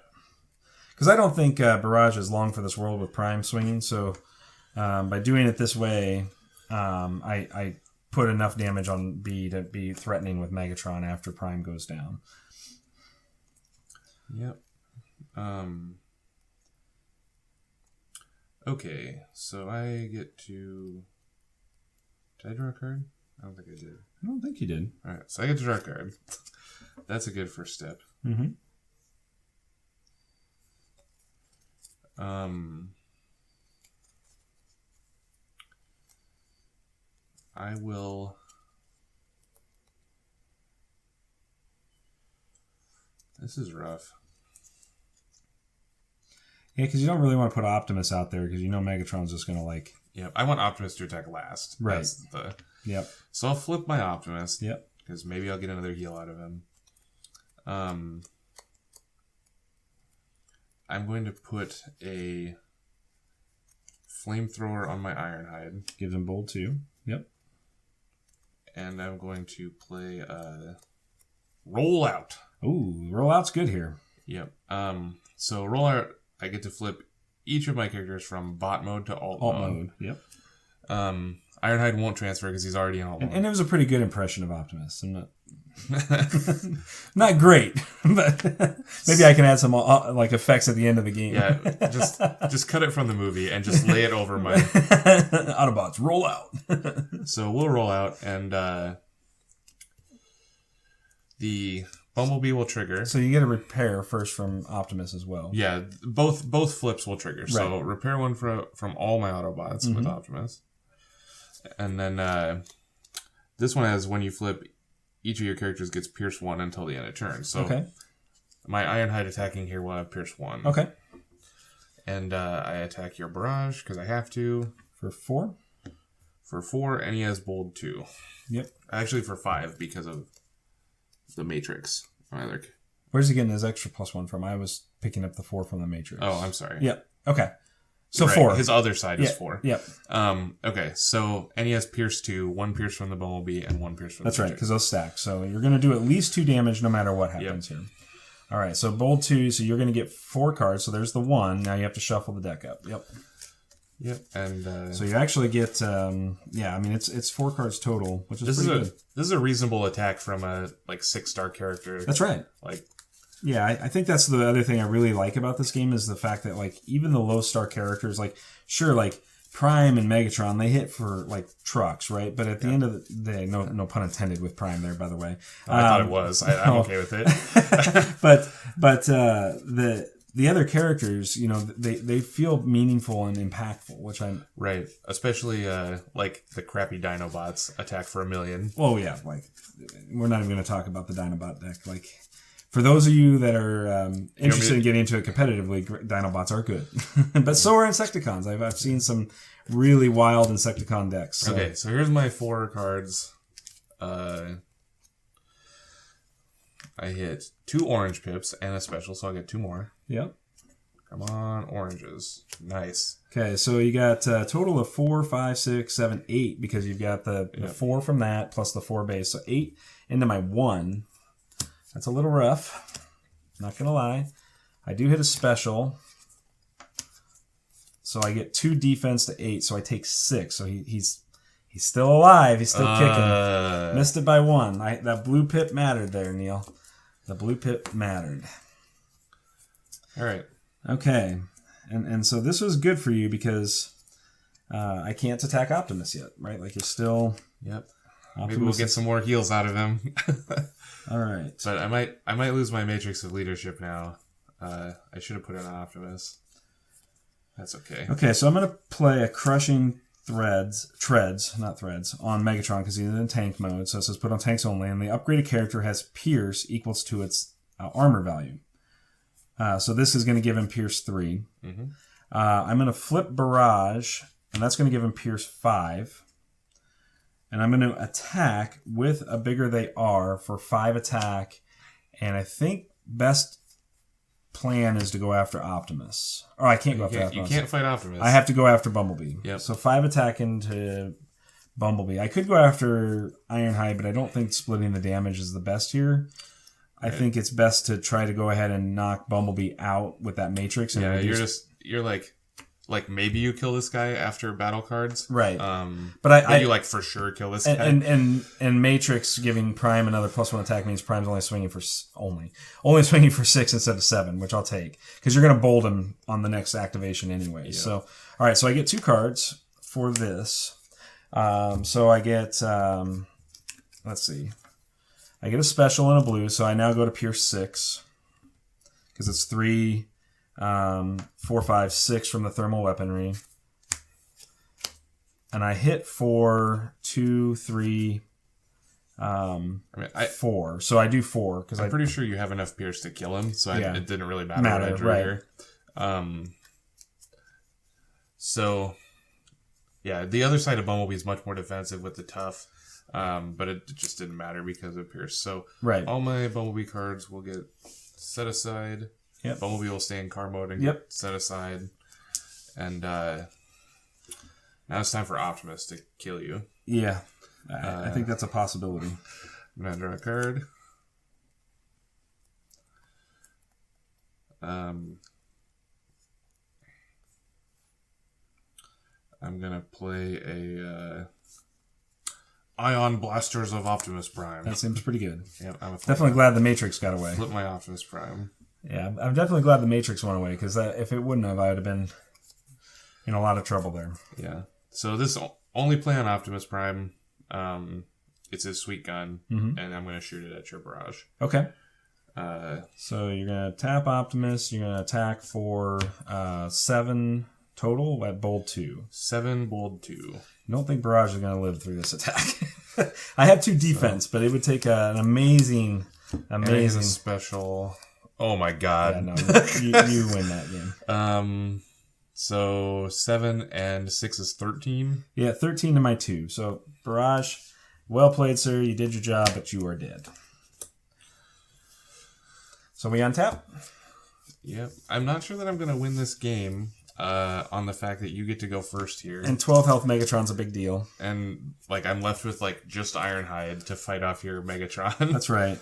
Because I don't think Barrage is long for this world with Prime swinging. So by doing it this way, I put enough damage on B to be threatening with Megatron after Prime goes down. Yep. Okay, so I get to... Did I draw a card? I don't think I did. I don't think you did. All right, so I get to draw a card. That's a good first step. Mm-hmm. I will... This is rough. Yeah, because you don't really want to put Optimus out there because you know Megatron's just going to like... Yep, I want Optimus to attack last. Right. Yep. So I'll flip my Optimus. Yep. Because maybe I'll get another heal out of him. I'm going to put a flamethrower on my Ironhide. Gives him bold 2. Yep. And I'm going to play Rollout. Ooh, rollout's good here. Yep. So Rollout, I get to flip each of my characters from bot mode to alt mode. Yep. Ironhide won't transfer because he's already in alt mode. And it was a pretty good impression of Optimus. I'm not... Not great, but maybe I can add some like effects at the end of the game. Yeah, just cut it from the movie and just lay it over my Autobots. Roll out. So we'll roll out, and the Bumblebee will trigger. So you get a repair first from Optimus as well. Yeah, both flips will trigger. So Right. repair one from all my Autobots with Optimus, and then this one has when you flip. Each of your characters gets Pierce 1 until the end of turn. So okay. My Ironhide attacking here will have Pierce 1. Okay. And I attack your Barrage because I have to. For 4? For 4, and he has Bold 2. Yep. Actually for 5 because of the Matrix. Where's he getting his extra +1 from? I was picking up the 4 from the Matrix. Oh, I'm sorry. Yep. Okay. So right. 4. His other side is 4. Yep. Okay, so and he has Pierce 2, 1 Pierce from the Bumblebee, and 1 Pierce from the That's right, because those stack. So you're going to do at least 2 damage no matter what happens here. All right, so bold 2, so you're going to get 4 cards. So there's the 1. Now you have to shuffle the deck up. Yep. Yep, and so you actually get, yeah, I mean it's 4 cards total, which is pretty good. This is a reasonable attack from a 6-star character. That's right. Yeah, I think that's the other thing I really like about this game is the fact that even the low star characters, sure, Prime and Megatron, they hit for trucks, right? But at the end of the day, no pun intended with Prime there, by the way. I thought it was. I'm okay with it. but the other characters, they feel meaningful and impactful, which I'm right. Especially the crappy Dinobots attack for 1 million. Oh yeah, we're not even going to talk about the Dinobot deck, For those of you that are interested in getting into it competitively, Dinobots are good. But so are Insecticons. I've seen some really wild Insecticon decks. So. Okay, so here's my 4 cards. I hit 2 orange pips and a special, so I'll get 2 more. Yep. Come on, oranges. Nice. Okay, so you got a total of 4, 5, 6, 7, 8, because you've got the 4 from that plus the 4 base. So 8 into my 1. That's a little rough. Not going to lie. I do hit a special. So I get 2 defense to 8. So I take 6. So he's still alive. He's still kicking. Missed it by 1. That blue pip mattered there, Neil. The blue pip mattered. All right. Okay. And so this was good for you because I can't attack Optimus yet, right? You're still... Yep. Optimus. Maybe we'll get some more heals out of him. All right. But I might lose my Matrix of Leadership now. I should have put it on Optimus. That's okay. Okay, so I'm going to play a Crushing Treads, not Threads, on Megatron because he's in tank mode. So it says put on tanks only. And the upgraded character has Pierce equals to its armor value. So this is going to give him Pierce 3. Mm-hmm. I'm going to flip Barrage, and that's going to give him Pierce 5. And I'm going to attack with a bigger they are for 5 attack. And I think best plan is to go after Optimus. Or I can't go after Optimus. You can't fight Optimus. I have to go after Bumblebee. Yep. So 5 attack into Bumblebee. I could go after Ironhide, but I don't think splitting the damage is the best here. I think it's best to try to go ahead and knock Bumblebee out with that Matrix. And you're like maybe you kill this guy after battle cards, right? But you like for sure kill this guy. And Matrix giving Prime another +1 attack means Prime's only swinging for swinging for 6 instead of 7, which I'll take because you're going to bold him on the next activation anyway. Yeah. So all right, so I get 2 cards for this. So I get let's see. I get a special and a blue, so I now go to Pierce 6 because it's 3, 4, 5, 6 from the thermal weaponry, and I hit for 2, 3, 4. So I do 4 because I'm pretty sure you have enough Pierce to kill him, so it didn't really matter what I drew here. So yeah, the other side of Bumblebee is much more defensive with the tough. But it just didn't matter because of Pierce. So all my Bumblebee cards will get set aside. Yep. Bumblebee will stay in car mode and get set aside. And now it's time for Optimus to kill you. Yeah, I think that's a possibility. I'm going to draw a card. I'm going to play a... Ion Blasters of Optimus Prime. That seems pretty good. Yeah, I'm definitely glad the Matrix got away. Flip my Optimus Prime. Yeah, I'm definitely glad the Matrix went away because if it wouldn't have, I would have been in a lot of trouble there. Yeah. So this only play on Optimus Prime. It's his sweet gun, and I'm going to shoot it at your barrage. Okay. So you're going to tap Optimus. You're going to attack for 7 total at bold 2. 7 bold 2. I don't think Barrage is going to live through this attack. I have 2 defense, but it would take an amazing special. Oh my god! Yeah, no, you win that game. So 7 and 6 is 13. Yeah, 13 to my 2. So Barrage, well played, sir. You did your job, but you are dead. So we untap. Yep. I'm not sure that I'm going to win this game. On the fact that you get to go first here. And 12 health Megatron's a big deal. And, I'm left with, just Ironhide to fight off your Megatron. That's right.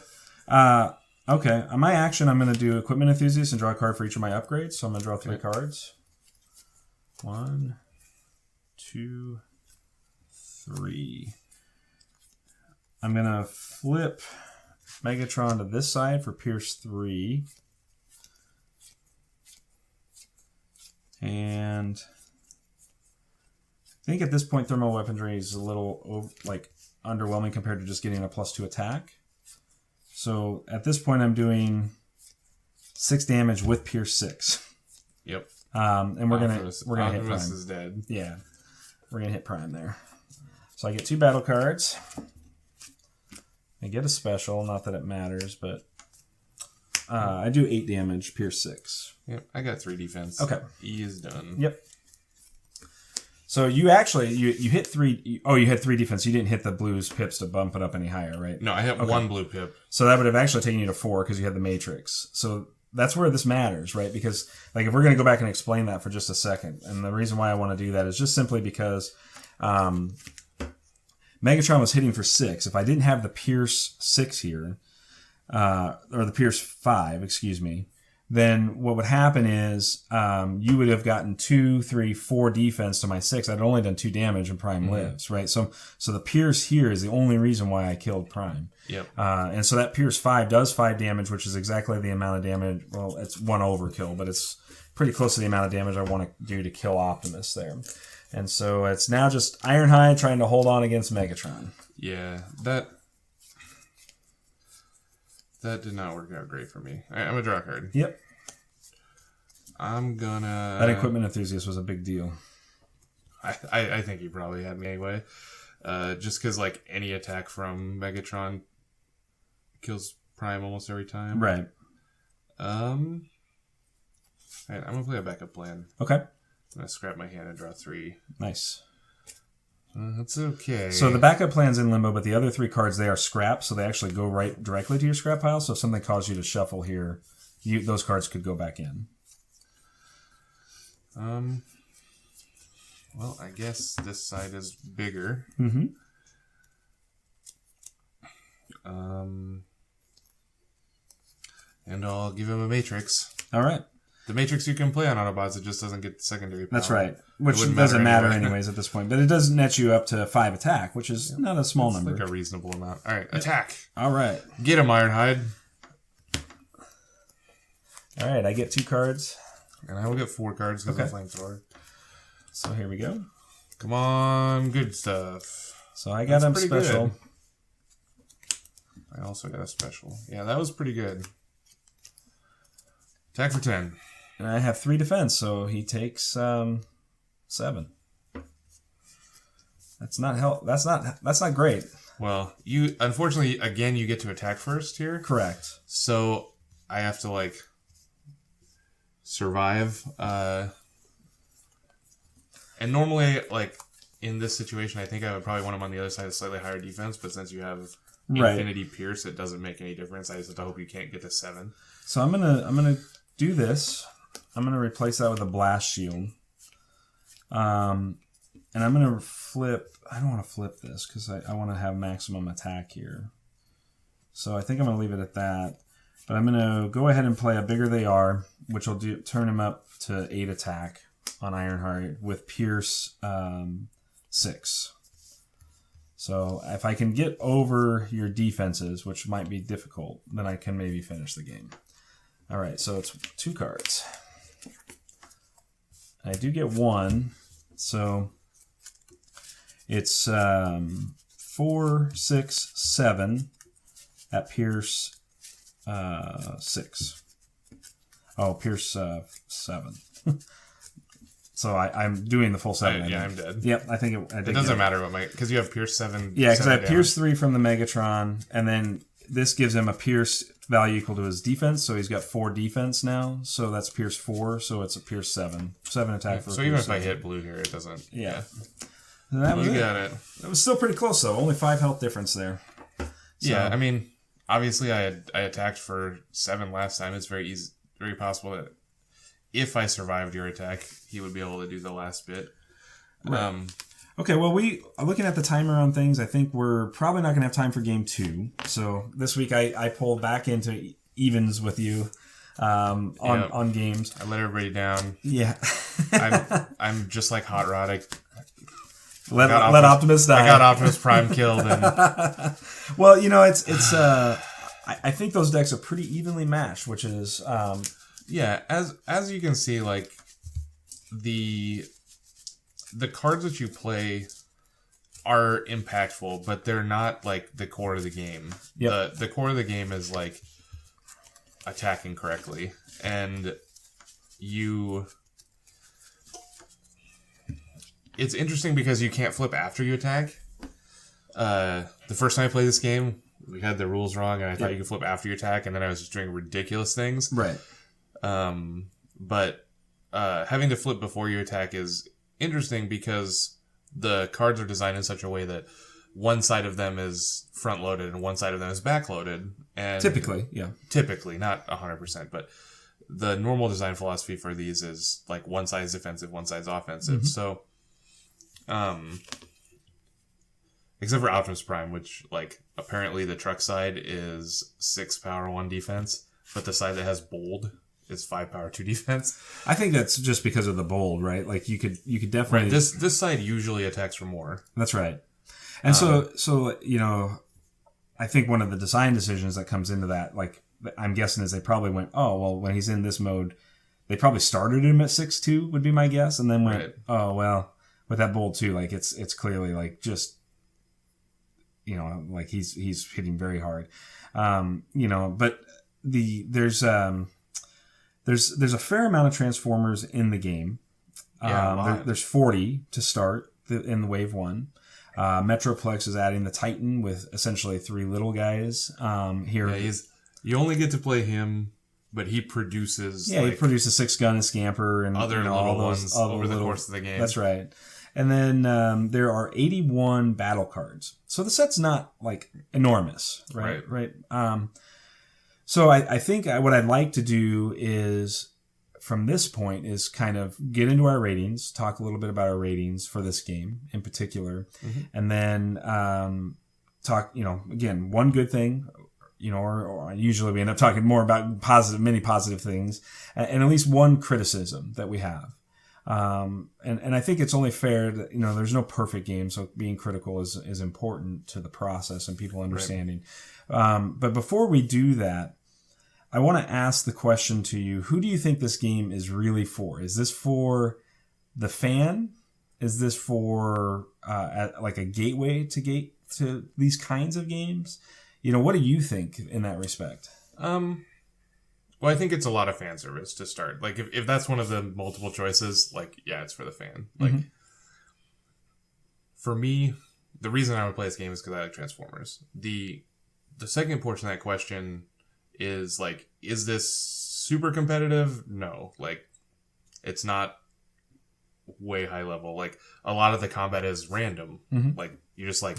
Okay. On my action, I'm going to do Equipment Enthusiast and draw a card for each of my upgrades. So I'm going to draw 3 cards. 1, 2, 3. I'm going to flip Megatron to this side for Pierce 3. And I think at this point, thermal weaponry is a little underwhelming compared to just getting a +2 attack. So at this point, I'm doing 6 damage with Pierce 6. Yep. And we're gonna hit Prime. Optimus is dead. Yeah, we're gonna hit Prime there. So I get 2 battle cards. I get a special. Not that it matters, but I do 8 damage. Pierce 6. Yep, I got 3 defense. Okay. E is done. Yep. So you actually, you hit 3, you had 3 defense. You didn't hit the blues pips to bump it up any higher, right? No, I hit 1 blue pip. So that would have actually taken you to 4 because you had the Matrix. So that's where this matters, right? Because if we're going to go back and explain that for just a second, and the reason why I want to do that is just simply because Megatron was hitting for 6. If I didn't have the Pierce 6 here, or the Pierce 5, excuse me, then what would happen is you would have gotten 2, 3, 4 defense to my 6. I'd only done 2 damage and Prime lives, right? So the Pierce here is the only reason why I killed Prime. Yep. And so that Pierce 5 does 5 damage, which is exactly the amount of damage. Well, it's 1 overkill, but it's pretty close to the amount of damage I want to do to kill Optimus there. And so it's now just Ironhide trying to hold on against Megatron. Yeah, that did not work out great for me. All right, I'm going to draw a card. Yep. I'm going to... That Equipment Enthusiast was a big deal. I think he probably had me anyway. Just because, any attack from Megatron kills Prime almost every time. Right. All right, I'm going to play a backup plan. Okay. I'm going to scrap my hand and draw 3. Nice. That's okay. So the backup plan's in limbo, but the other 3 cards, they are scrap, so they actually go right directly to your scrap pile. So if something caused you to shuffle here, those cards could go back in. Well, I guess this side is bigger. Mm-hmm. And I'll give him a matrix. All right. The matrix you can play on Autobots, it just doesn't get the secondary power. That's right. Which doesn't matter anyways at this point. But it does net you up to 5 attack, which is not a small number. Like a reasonable amount. All right, attack. All right. Get him, Ironhide. All right, I get 2 cards. And I will get 4 cards because of Flamethrower. So here we go. Come on, good stuff. So I got him special. Good. I also got a special. Yeah, that was pretty good. Attack for 10. And I have 3 defense, so he takes 7. That's not That's not great. Well, you unfortunately again you get to attack first here. Correct. So I have to like survive. And normally, like in this situation, I think I would probably want him on the other side of slightly higher defense. But since you have Infinity Pierce, it doesn't make any difference. I just have to hope you can't get to 7. So I'm gonna do this. I'm gonna replace that with a blast shield. And I'm gonna flip. I don't want to flip this because I want to have maximum attack here. So I think I'm gonna leave it at that. But I'm gonna go ahead and play a Bigger They Are, which will turn him up to 8 attack on Ironheart with Pierce 6. So if I can get over your defenses, which might be difficult, then I can maybe finish the game. All right, so it's 2 cards. I do get 1, so it's 4, 6, 7 at Pierce 6. Oh, Pierce 7. So I'm doing the full 7. Yeah, I'm dead. Yep, I think it doesn't matter what because you have Pierce 7. Yeah, because I have Pierce 3 from the Megatron, and then this gives him a Pierce value equal to his defense, so he's got 4 defense now. So that's Pierce 4, so it's a Pierce 7. 7 attack for. So even if I hit blue here, it doesn't. Yeah. And that was you got it. It was still pretty close though. Only 5 health difference there. So, yeah, I mean, obviously I attacked for 7 last time. It's very possible that if I survived your attack, he would be able to do the last bit. Right. Okay, well, looking at the timer on things, I think we're probably not going to have time for game 2. So this week I pulled back into evens with you on games. I let everybody down. Yeah. I'm just like Hot Rod. Let Optimus die. I got Optimus Prime killed. And... Well, it's I think those decks are pretty evenly matched, which is yeah. As you can see, like the cards that you play are impactful, but they're not like the core of the game. Yep. The core of the game is like attacking correctly, and it's interesting because you can't flip after you attack. The first time I played this game, we had the rules wrong, and I thought you could flip after you attack, and then I was just doing ridiculous things. Right. But having to flip before you attack is interesting because the cards are designed in such a way that one side of them is front loaded and one side of them is back loaded. And typically, not 100%, but the normal design philosophy for these is like one side's defensive, one side's offensive. Mm-hmm. So, except for Optimus Prime, which like apparently the truck side is 6 power 1 defense, but the side that has bold is 5 power 2 defense. I think that's just because of the bold, right? Like you could definitely right. This side usually attacks for more. That's right. And so I think one of the design decisions that comes into that, like I'm guessing, is they probably went, oh well, when he's in this mode, they probably started him at 6'2", would be my guess, and then went, oh well, with that bold too, like it's clearly like just like he's hitting very hard, but there's a fair amount of Transformers in the game. There's 40 to start in the wave 1. Metroplex is adding the Titan with essentially 3 little guys. Here, you only get to play him, but he produces. Yeah, he produces 6 gun and Scamper and other little ones over the course of the game. That's right. And then there are 81 battle cards, so the set's not like enormous, right? So I think what I'd like to do is, from this point, is kind of get into our ratings, talk a little bit about our ratings for this game in particular, and then talk, again, one good thing, or usually we end up talking more about many positive things, and at least one criticism that we have. And I think it's only fair that, there's no perfect game, so being critical is important to the process and people understanding. Right. But before we do that, I want to ask the question to you: who do you think this game is really for? Is this for the fan? Is this for like a gateway to these kinds of games? What do you think in that respect? Well, I think it's a lot of fan service to start. Like, if that's one of the multiple choices, like, yeah, it's for the fan. Like, for me, the reason I would play this game is because I like Transformers. The second portion of that question is, like, is this super competitive? No. Like, it's not way high level. Like, a lot of the combat is random. Like, you just, like,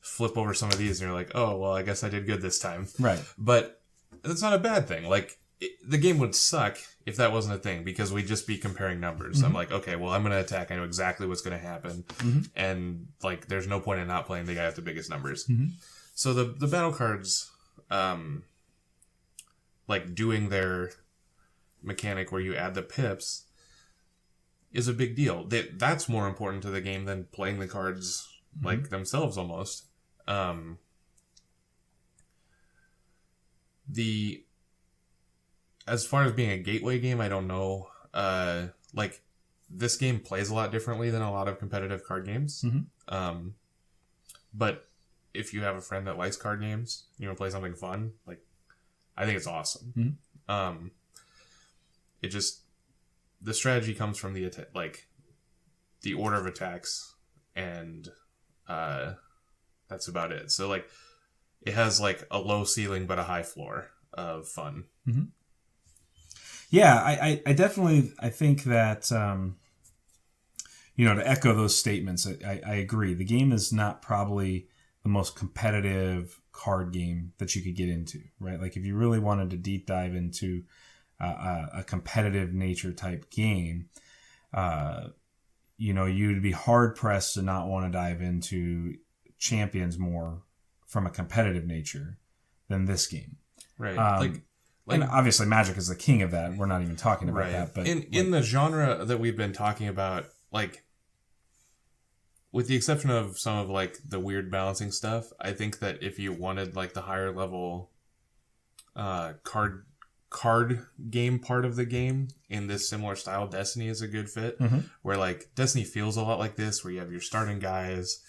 flip over some of these and you're like, oh, well, I guess I did good this time. Right. But that's not a bad thing. Like, the game would suck if that wasn't a thing, because we'd just be comparing numbers. I'm like, okay, well, I'm going to attack. I know exactly what's going to happen. And, like, there's no point in not playing the guy with the biggest numbers. So the battle cards, like, doing their mechanic where you add the pips is a big deal. That's more important to the game than playing the cards, like, themselves almost. As far as being a gateway game, I don't know. Like, this game plays a lot differently than a lot of competitive card games. But if you have a friend that likes card games, play something fun, like, I think it's awesome. It just, the strategy comes from the order of attacks, and that's about it. So, like, it has, like, a low ceiling but a high floor of fun. Yeah, I definitely, I think that, to echo those statements, I agree. The game is not probably the most competitive card game that you could get into, right? Like, if you really wanted to deep dive into a competitive nature type game, you'd be hard pressed to not want to dive into Champions more from a competitive nature than this game. Right. And obviously Magic is the king of that. We're not even talking about that. But in the genre that we've been talking about, like, with the exception of some of, like, the weird balancing stuff, I think that if you wanted, like, the higher level card game part of the game in this similar style, Destiny is a good fit. Where, like, Destiny feels a lot like this, where you have your starting guys,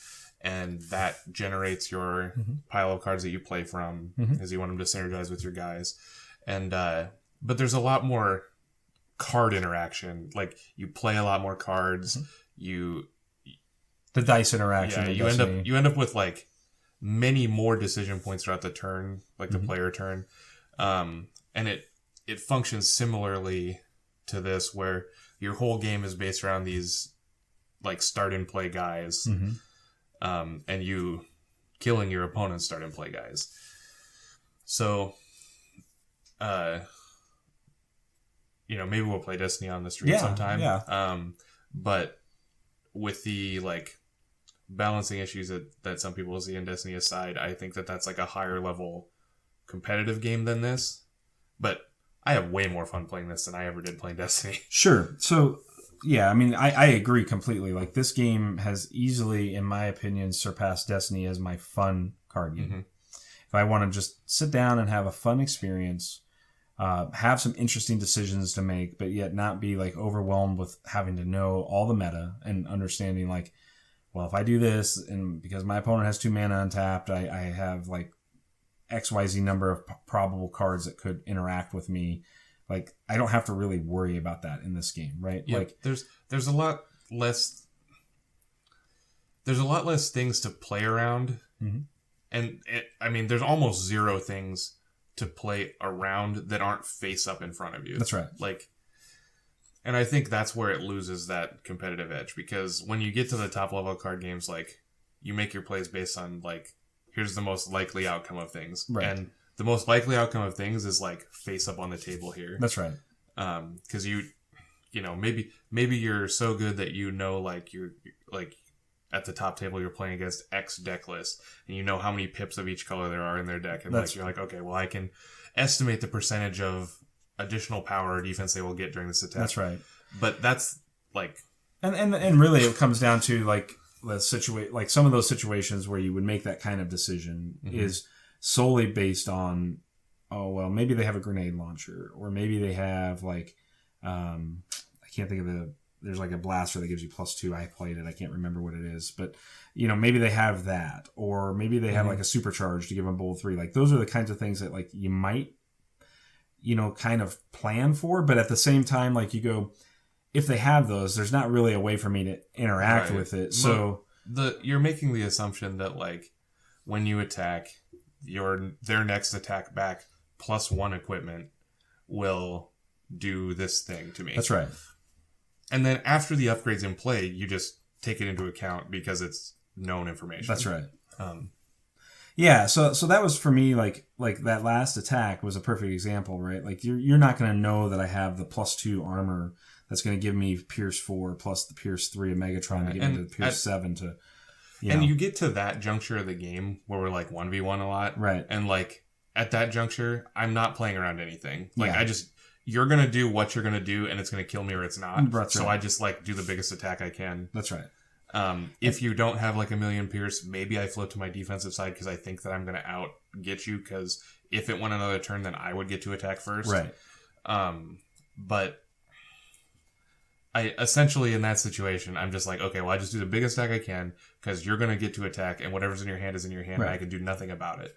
and that generates your pile of cards that you play from, because you want them to synergize with your guys. And but there's a lot more card interaction. Like, you play a lot more cards. The dice interaction. Yeah, you end up with, like, many more decision points throughout the turn, like the player turn. And it functions similarly to this, where your whole game is based around these, like, start and play guys, and you killing your opponent's start and play guys. So, maybe we'll play Destiny on the stream sometime. Yeah. But with the, like, balancing issues that some people see in Destiny aside, I think that that's, like, a higher level competitive game than this. But I have way more fun playing this than I ever did playing Destiny. Sure. So, yeah, I mean, I agree completely. Like, this game has easily, in my opinion, surpassed Destiny as my fun card game. If I want to just sit down and have a fun experience, have some interesting decisions to make, but yet not be, like, overwhelmed with having to know all the meta and understanding, like, well, if I do this, and because my opponent has 2 mana untapped, I have, like, XYZ number of probable cards that could interact with me. Like, I don't have to really worry about that in this game, right? Yeah, like, there's a lot less things to play around, and there's almost zero things to play around that aren't face up in front of you. That's right. Like, and I think that's where it loses that competitive edge, because when you get to the top level card games, like, you make your plays based on, like, here's the most likely outcome of things. Right. And the most likely outcome of things is like face up on the table here. That's right. Because you know, maybe you're so good that like you're like at the top table you're playing against X deck list, and you know how many pips of each color there are in their deck, and like you're like, okay, well I can estimate the percentage of additional power or defense they will get during this attack. That's right. But that's like, and really it comes down to like like some of those situations where you would make that kind of decision is solely based on, oh well, maybe they have a grenade launcher, or maybe they have like I can't think of there's like a blaster that gives you +2. I played it. I can't remember what it is, but you know, maybe they have that, or maybe they have like a supercharge to give them bold 3. Like those are the kinds of things that like you might, you know, kind of plan for, but at the same time, like you go, if they have those, there's not really a way for me to interact with it. So you're making the assumption that like when you attack, their next attack back +1 equipment will do this thing to me. That's right. And then after the upgrade's in play, you just take it into account because it's known information. That's right. Yeah, so that was for me like that last attack was a perfect example, right? Like you're not going to know that I have the +2 armor that's going to give me Pierce 4 plus the Pierce 3 of Megatron to get me to Pierce 7 to, you get to that juncture of the game where we're like 1v1 a lot, right? And like at that juncture, I'm not playing around anything. Like you're going to do what you're going to do, and it's going to kill me or it's not. That's right. So I just like do the biggest attack I can. That's right. If you don't have like a million Pierce, maybe I flip to my defensive side because I think that I'm going to out get you, because if it went another turn, then I would get to attack first. Right. But I essentially in that situation, I'm just like, okay, well I just do the biggest attack I can because you're going to get to attack, and whatever's in your hand is in your hand, right. And I can do nothing about it.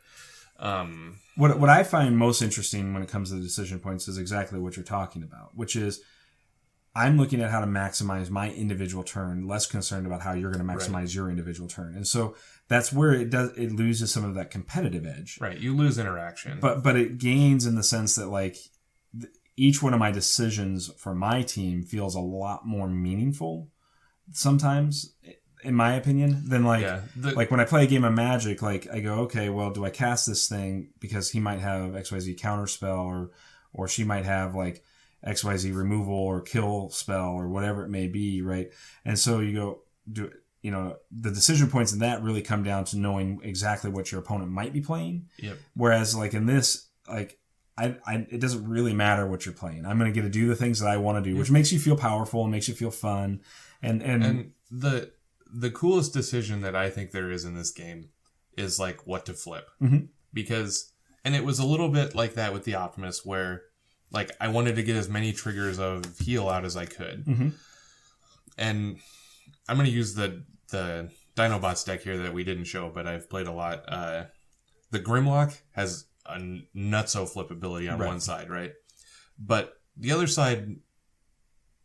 What I find most interesting when it comes to the decision points is exactly what you're talking about, which is I'm looking at how to maximize my individual turn, less concerned about how you're going to maximize your individual turn. And so that's where it loses some of that competitive edge. Right. You lose interaction. But it gains in the sense that like each one of my decisions for my team feels a lot more meaningful sometimes, in my opinion, than like like when I play a game of Magic, like I go, okay, well, do I cast this thing because he might have XYZ counterspell, or she might have like XYZ removal or kill spell or whatever it may be, right? And so you go, the decision points in that really come down to knowing exactly what your opponent might be playing. Yep. Whereas like in this, like it doesn't really matter what you're playing. I'm going to get to do the things that I want to do, which makes you feel powerful, makes you feel fun, and the coolest decision that I think there is in this game is like what to flip, because it was a little bit like that with the Optimus where. Like, I wanted to get as many triggers of heal out as I could. And I'm going to use the Dinobots deck here that we didn't show, but I've played a lot. The Grimlock has a nutso flip ability on one side, right? But the other side,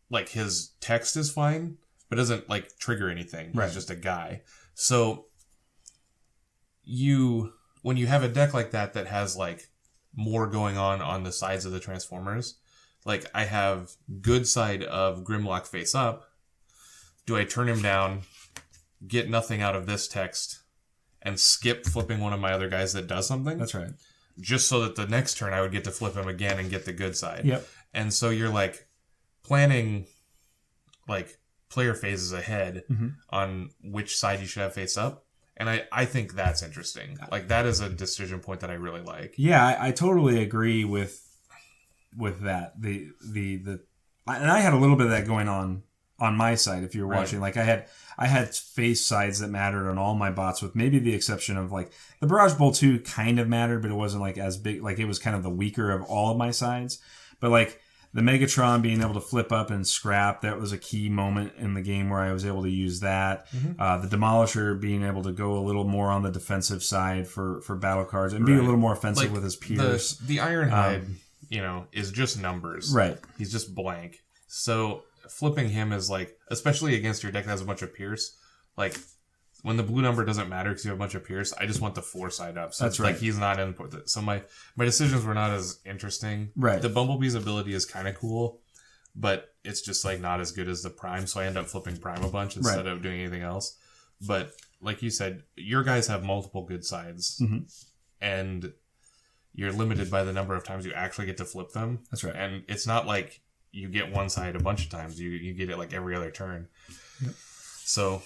like, his text is fine, but doesn't, like, trigger anything. He's just a guy. So, when you have a deck like that has, like, more going on the sides of the Transformers. Like, I have good side of Grimlock face up. Do I turn him down, get nothing out of this text, and skip flipping one of my other guys that does something? That's right. Just so that the next turn I would get to flip him again and get the good side. Yep. And so you're, like, planning, like, player phases ahead on which side you should have face up. And I think that's interesting. Like, that is a decision point that I really like. Yeah, I totally agree with that. And I had a little bit of that going on my side. If you were watching, like I had face sides that mattered on all my bots, with maybe the exception of like the Barrage Bolt 2 kind of mattered, but it wasn't like as big. Like it was kind of the weaker of all of my sides. But like the Megatron being able to flip up and scrap, that was a key moment in the game where I was able to use that. The Demolisher being able to go a little more on the defensive side for battle cards and be a little more offensive like with his Pierce. The Ironhide, is just numbers. Right. He's just blank. So flipping him is like, especially against your deck that has a bunch of Pierce, like when the blue number doesn't matter because you have a bunch of Pierce, I just want the 4 side up. So that's right. Like he's not in. So my decisions were not as interesting. Right. The Bumblebee's ability is kind of cool, but it's just like not as good as the Prime. So I end up flipping Prime a bunch instead of doing anything else. But like you said, your guys have multiple good sides, and you're limited by the number of times you actually get to flip them. That's right. And it's not like you get one side a bunch of times. You get it like every other turn. Yep. So...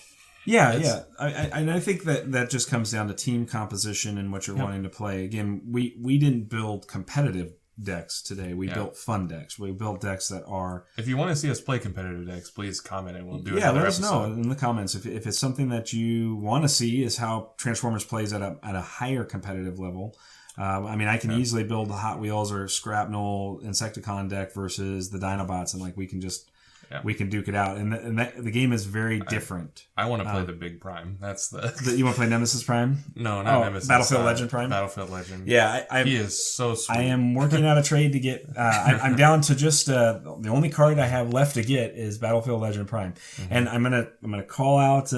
Yeah. I think that just comes down to team composition and what you're wanting to play. Again, we didn't build competitive decks today. We built fun decks. We built decks that are... If you want to see us play competitive decks, please comment and we'll do it. Yeah, let us know in the comments. If it's something that you want to see is how Transformers plays at a higher competitive level. I can easily build the Hot Wheels or Scrapnel Insecticon deck versus the Dinobots, and we can just... Yeah. We can duke it out, and the game is very different. I want to play the big Prime. That's the you want to play Nemesis Prime? No, not Nemesis. Battlefield Legend Prime. Battlefield Legend. Yeah, he is so sweet. I am working out a trade to get. I'm down to just the only card I have left to get is Battlefield Legend Prime, and I'm gonna call out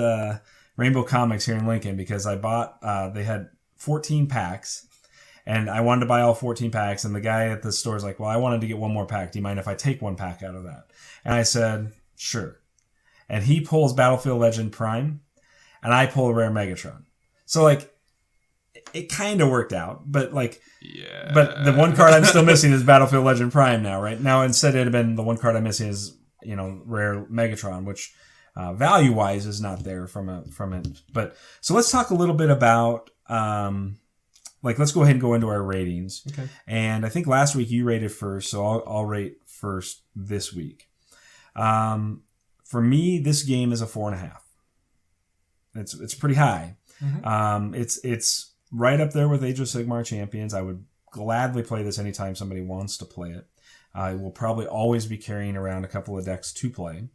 Rainbow Comics here in Lincoln because I bought. They had 14 packs. And I wanted to buy all 14 packs, and the guy at the store is like, well, I wanted to get one more pack. Do you mind if I take one pack out of that? And I said, sure. And he pulls Battlefield Legend Prime, and I pull a rare Megatron. So, it kind of worked out, but, yeah. But the one card I'm still missing is Battlefield Legend Prime now, right? Now, instead, it'd have been the one card I'm missing is, rare Megatron, which value-wise is not there from it. But, so let's talk a little bit about... let's go ahead and go into our ratings. Okay. And I think last week you rated first, so I'll rate first this week. For me, this game is a 4.5. It's pretty high. Mm-hmm. It's right up there with Age of Sigmar Champions. I would gladly play this anytime somebody wants to play it. I will probably always be carrying around a couple of decks to play.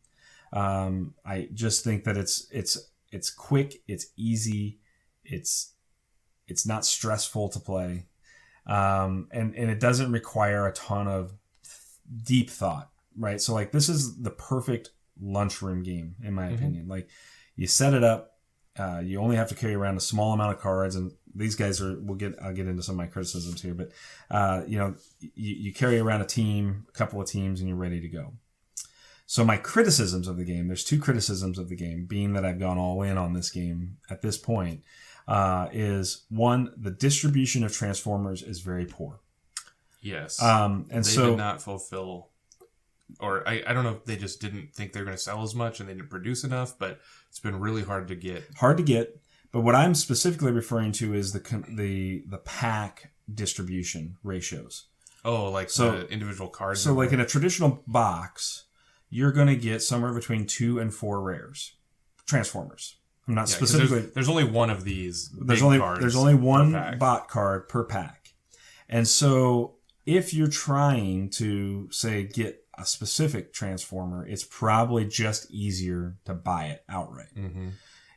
I just think that it's quick, it's easy, it's not stressful to play, and it doesn't require a ton of deep thought, right? So this is the perfect lunchroom game, in my opinion. You set it up, you only have to carry around a small amount of cards, and these guys I'll get into some of my criticisms here, but you carry around a couple of teams, and you're ready to go. So my criticisms of the game, there's 2 criticisms of the game, being that I've gone all in on this game at this point. Is one, the distribution of Transformers is very poor. Yes. And they so did not fulfill, or I don't know if they just didn't think they're going to sell as much and they didn't produce enough, but it's been really hard to get. But what I'm specifically referring to is the pack distribution ratios. Oh, the individual cards. So in a traditional box, you're going to get somewhere between 2 and 4 rares. Transformers. I'm not specifically. There's only one of these. There's only one bot card per pack, and so if you're trying to say get a specific Transformer, it's probably just easier to buy it outright. Mm-hmm.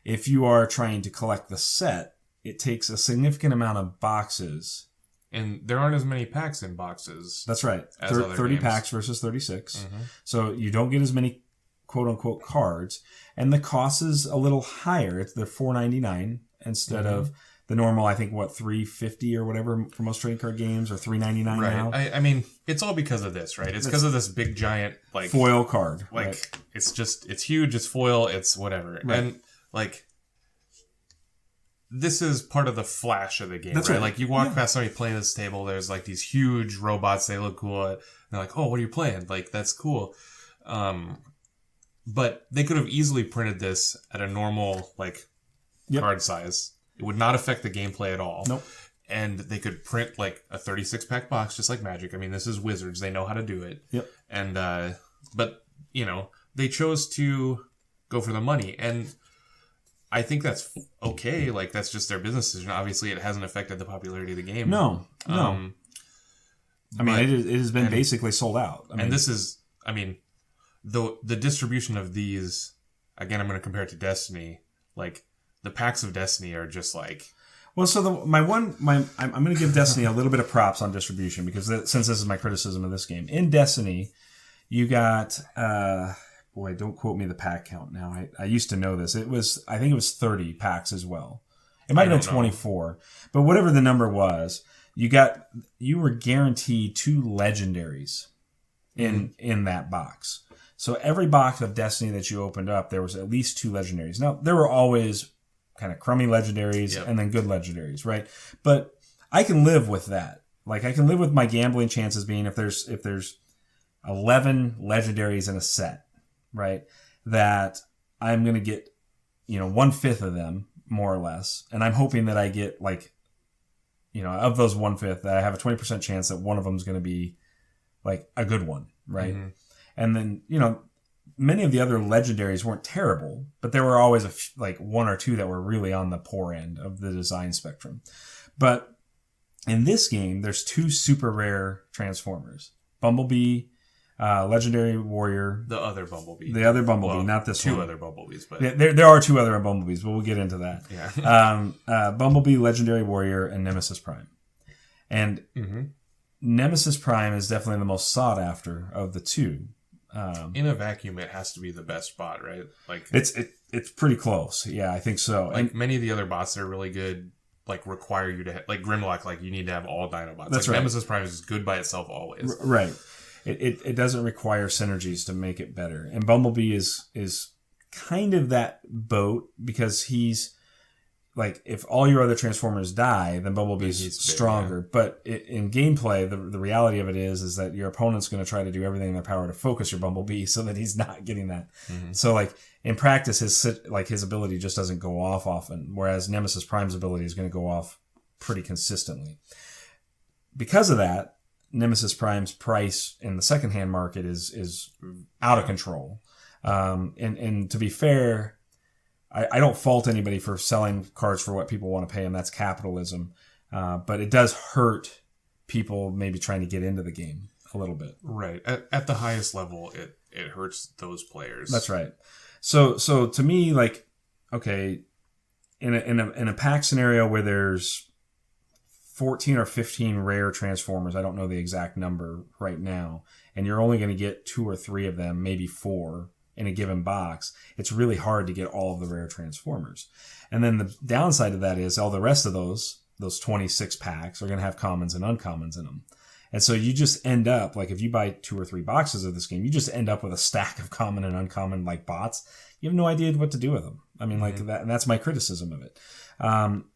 If you are trying to collect the set, it takes a significant amount of boxes, and there aren't as many packs in boxes. That's right. As 30 games. Packs versus 36, so you don't get as many quote unquote cards. And the cost is a little higher. They're $4.99 instead of the normal, I think, $3.50 or whatever for most trading card games, or $3.99 now. I mean, it's all because of this, right? It's because of this big giant foil card. It's huge. It's foil. It's whatever. Right. And this is part of the flash of the game, That's right? You walk past somebody playing this table. There's these huge robots. They look cool. And they're like, oh, what are you playing? That's cool. But they could have easily printed this at a normal, card size. It would not affect the gameplay at all. Nope. And they could print, a 36-pack box, just like Magic. I mean, this is Wizards. They know how to do it. Yep. And, but, they chose to go for the money. And I think that's okay. That's just their business decision. Obviously, it hasn't affected the popularity of the game. No. It has been basically sold out. And this is, the distribution of these, again, I'm going to compare it to Destiny. The packs of Destiny are just Well, so I'm going to give Destiny a little bit of props on distribution because since this is my criticism of this game. In Destiny, you got, don't quote me the pack count now. I used to know this. I think it was 30 packs as well. It might have been 24, but whatever the number was, you were guaranteed 2 legendaries in that box. So every box of Destiny that you opened up, there was at least 2 legendaries. Now, there were always kind of crummy legendaries and then good legendaries, right? But I can live with that. Like, I can live with my gambling chances being if there's 11 legendaries in a set, right? That I'm going to get, 1/5 of them, more or less. And I'm hoping that I get, like, of those 1/5, that I have a 20% chance that one of them is going to be, like, a good one, right? Mm-hmm. And then, many of the other legendaries weren't terrible, but there were always like one or two that were really on the poor end of the design spectrum. But in this game, there's 2 super rare Transformers. Bumblebee, Legendary Warrior. The other Bumblebee. Not this 2 one. other Bumblebees. But there are 2 other Bumblebees, but we'll get into that. Yeah. Bumblebee, Legendary Warrior, and Nemesis Prime. And Nemesis Prime is definitely the most sought after of the 2. In a vacuum, it has to be the best bot, right? Like it's pretty close. Yeah, I think so. Like, many of the other bots that are really good, like, require you to like Grimlock. Like, you need to have all Dinobots. That's like, right. Nemesis Prime is good by itself always. Right. It doesn't require synergies to make it better. And Bumblebee is kind of that boat because he's like, if all your other Transformers die, then Bumblebee's stronger. Yeah. But in gameplay, the reality of it is that your opponent's going to try to do everything in their power to focus your Bumblebee so that he's not getting that. Mm-hmm. So, like, in practice, his ability just doesn't go off often, whereas Nemesis Prime's ability is going to go off pretty consistently. Because of that, Nemesis Prime's price in the secondhand market is out of control. And to be fair, I don't fault anybody for selling cards for what people want to pay, and that's capitalism. But it does hurt people maybe trying to get into the game a little bit. Right. At the highest level, it hurts those players. That's right. So to me, like, okay, in a pack scenario where there's 14 or 15 rare Transformers, I don't know the exact number right now, and you're only going to get 2 or 3 of them, maybe 4 in a given box, it's really hard to get all of the rare Transformers. And then the downside of that is all the rest of those 26 packs are going to have commons and uncommons in them. And so you just end up, like, if you buy 2 or 3 boxes of this game, you just end up with a stack of common and uncommon, like, bots. You have no idea what to do with them. I mean, like, that, and that's my criticism of it.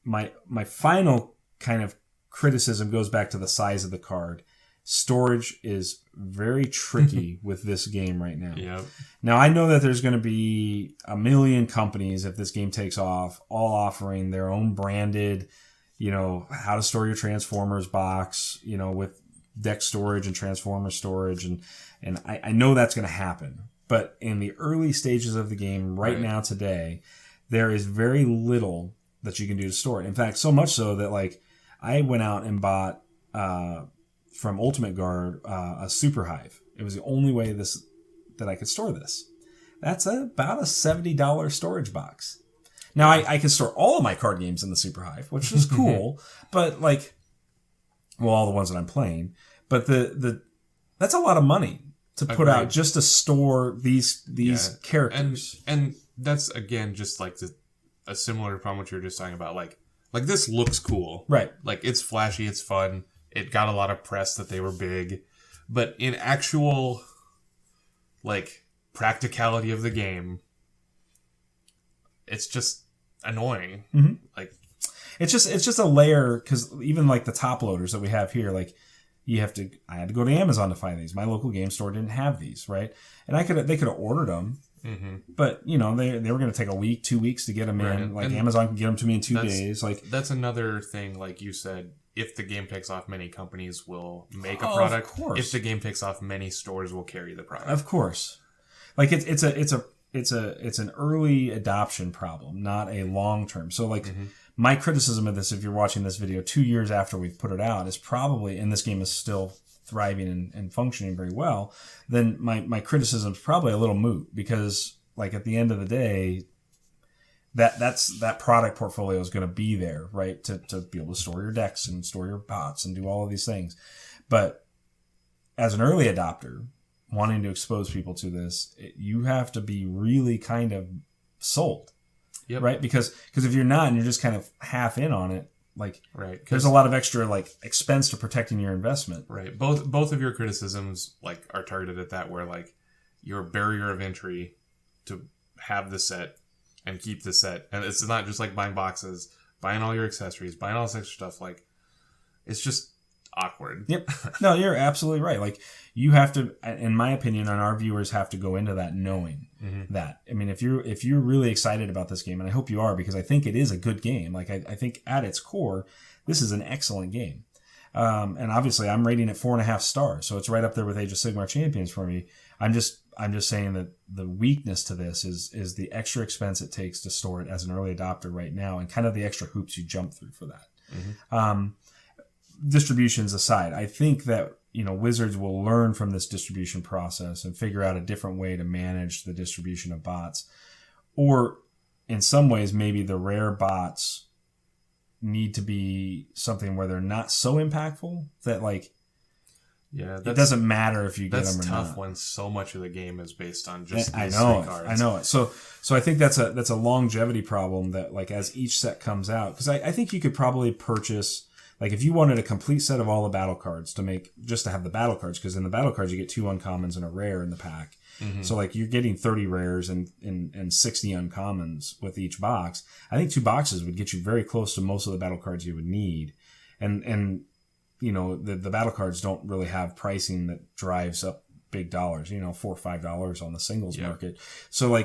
My final kind of criticism goes back to the size of the card. Storage is very tricky with this game right now. Yep. Now, I know that there's going to be a million companies, if this game takes off, all offering their own branded, how to store your Transformers box, with deck storage and Transformer storage. And I know that's going to happen. But in the early stages of the game right now today, there is very little that you can do to store it. In fact, so much so that, like, I went out and bought from Ultimate Guard a Super Hive. It was the only way that I could store this. That's about a $70 storage box. Now, I can store all of my card games in the Super Hive, which is cool, but, like, well, all the ones that I'm playing. But that's a lot of money to put out just to store these characters. And that's, again, just like a similar problem what you were just talking about. Like, this looks cool. Right. Like, it's flashy, it's fun. It got a lot of press that they were big. But in actual, like, practicality of the game, it's just annoying. Mm-hmm. Like, it's just a layer, because even, like, the top loaders that we have here, like, I had to go to Amazon to find these. My local game store didn't have these, right? And they could have ordered them. Mm-hmm. But, they were going to take a week, 2 weeks to get them in. Like, and Amazon can get them to me in 2 days. Like, that's another thing, like you said. If the game takes off, many companies will make a product. Of course. If the game takes off, many stores will carry the product. Of course. Like, it's an early adoption problem, not a long term. So, like, my criticism of this, if you're watching this video 2 years after we've put it out, is probably, and this game is still thriving and functioning very well, then my criticism is probably a little moot, because, like, at the end of the day, that product portfolio is going to be there, right? To be able to store your decks and store your bots and do all of these things. But as an early adopter, wanting to expose people to this, you have to be really kind of sold. Yep. Right? Because if you're not and you're just kind of half in on it, like, right, there's a lot of extra, like, expense to protecting your investment. Right. Both of your criticisms, like, are targeted at that, where, like, your barrier of entry to have the set and keep the set, and it's not just like buying boxes, buying all your accessories, buying all this extra stuff. Like, it's just awkward. Yep. No, you're absolutely right. Like, you have to, in my opinion, and our viewers have to go into that knowing that. I mean, if you're really excited about this game, and I hope you are, because I think it is a good game. Like, I think at its core, this is an excellent game. And obviously, I'm rating it 4.5 stars, so it's right up there with Age of Sigmar Champions for me. I'm just saying that the weakness to this is the extra expense it takes to store it as an early adopter right now, and kind of the extra hoops you jump through for that. Distributions aside, I think that Wizards will learn from this distribution process and figure out a different way to manage the distribution of bots, or in some ways, maybe the rare bots need to be something where they're not so impactful that it doesn't matter if you get them or not. That's tough when so much of the game is based on just these three cards. I know it. So I think that's a longevity problem that as each set comes out, because I think you could probably purchase, if you wanted a complete set of all the battle cards just to have the battle cards, because in the battle cards you get 2 uncommons and a rare in the pack. So you're getting 30 rares and 60 uncommons with each box. I think 2 boxes would get you very close to most of the battle cards you would need. And the battle cards don't really have pricing that drives up big dollars, $4 or $5 on the singles market. So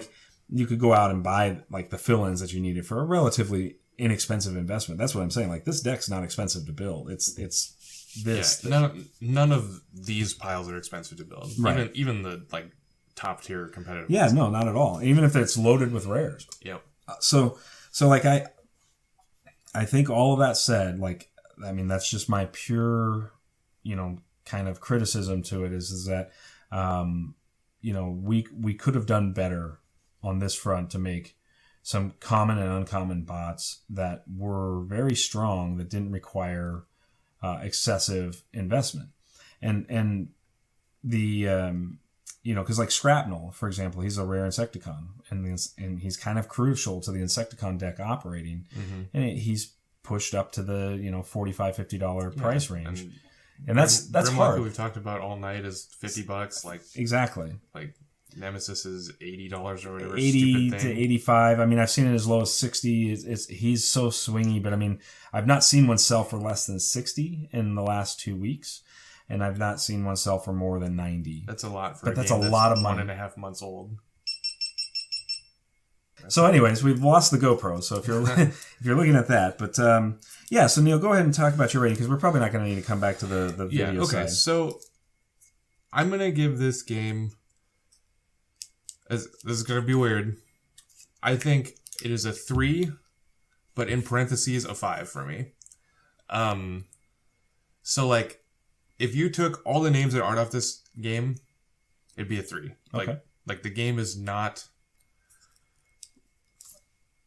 you could go out and buy the fill-ins that you needed for a relatively inexpensive investment. That's what I'm saying. This deck's not expensive to build. It's this. Yeah, none of these piles are expensive to build. Right. Even the top tier competitive. Yeah, no, not at all. Even if it's loaded with rares. Yep. So I think all of that said, that's just my pure, kind of criticism to it is that, we could have done better on this front to make some common and uncommon bots that were very strong, that didn't require excessive investment. And the, because Scrapnel, for example, he's a rare Insecticon, and he's kind of crucial to the Insecticon deck operating, and he's pushed up to the $45-$50 price range, and that's Grimlock, hard. Who we've talked about all night, is $50. Exactly. Nemesis is $80 or whatever. 80 to 85. I've seen it as low as 60. He's so swingy, but I've not seen one sell for less than 60 in the last 2 weeks. And I've not seen one sell for more than 90. That's a lot for but a that's game a lot of money. 1.5 months old. So, anyways, we've lost the GoPro. So if you're looking at that, but so Neil, go ahead and talk about your rating, because we're probably not going to need to come back to the video side. So I'm going to give this game. This is going to be weird. I think it is a 3, but in parentheses a 5 for me. So if you took all the names that aren't off this game, it'd be a 3. Okay. The game is not.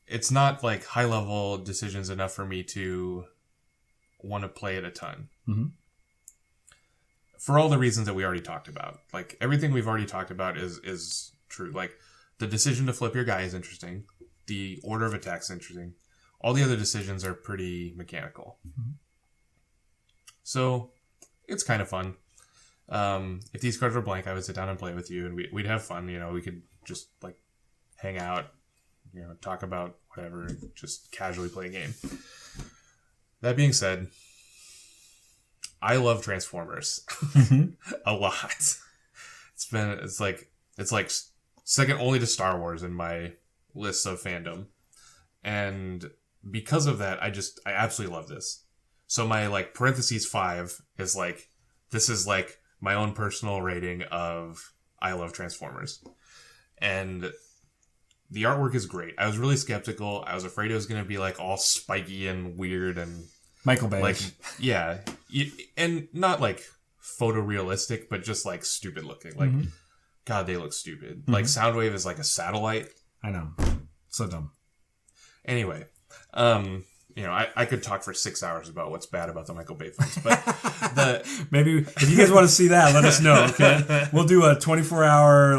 It's not high level decisions enough for me to want to play it a ton. Mm-hmm. For all the reasons that we already talked about. Everything we've already talked about is true. The decision to flip your guy is interesting. The order of attack is interesting. All the other decisions are pretty mechanical. Mm-hmm. So it's kind of fun. If these cards were blank, I would sit down and play with you, and we'd have fun. We could just hang out, talk about whatever, and just casually play a game. That being said, I love Transformers a lot. It's like second only to Star Wars in my list of fandom, and because of that, I absolutely love this. So my parentheses 5 is this is my own personal rating of I love Transformers, and the artwork is great. I was really skeptical. I was afraid it was going to be all spiky and weird and Michael Bay. And not photorealistic, but just stupid looking. God, they look stupid. Soundwave is a satellite. I know, so dumb. Anyway, I could talk for 6 hours about what's bad about the Michael Bay films, but maybe if you guys want to see that, let us know. Okay, we'll do a 24-hour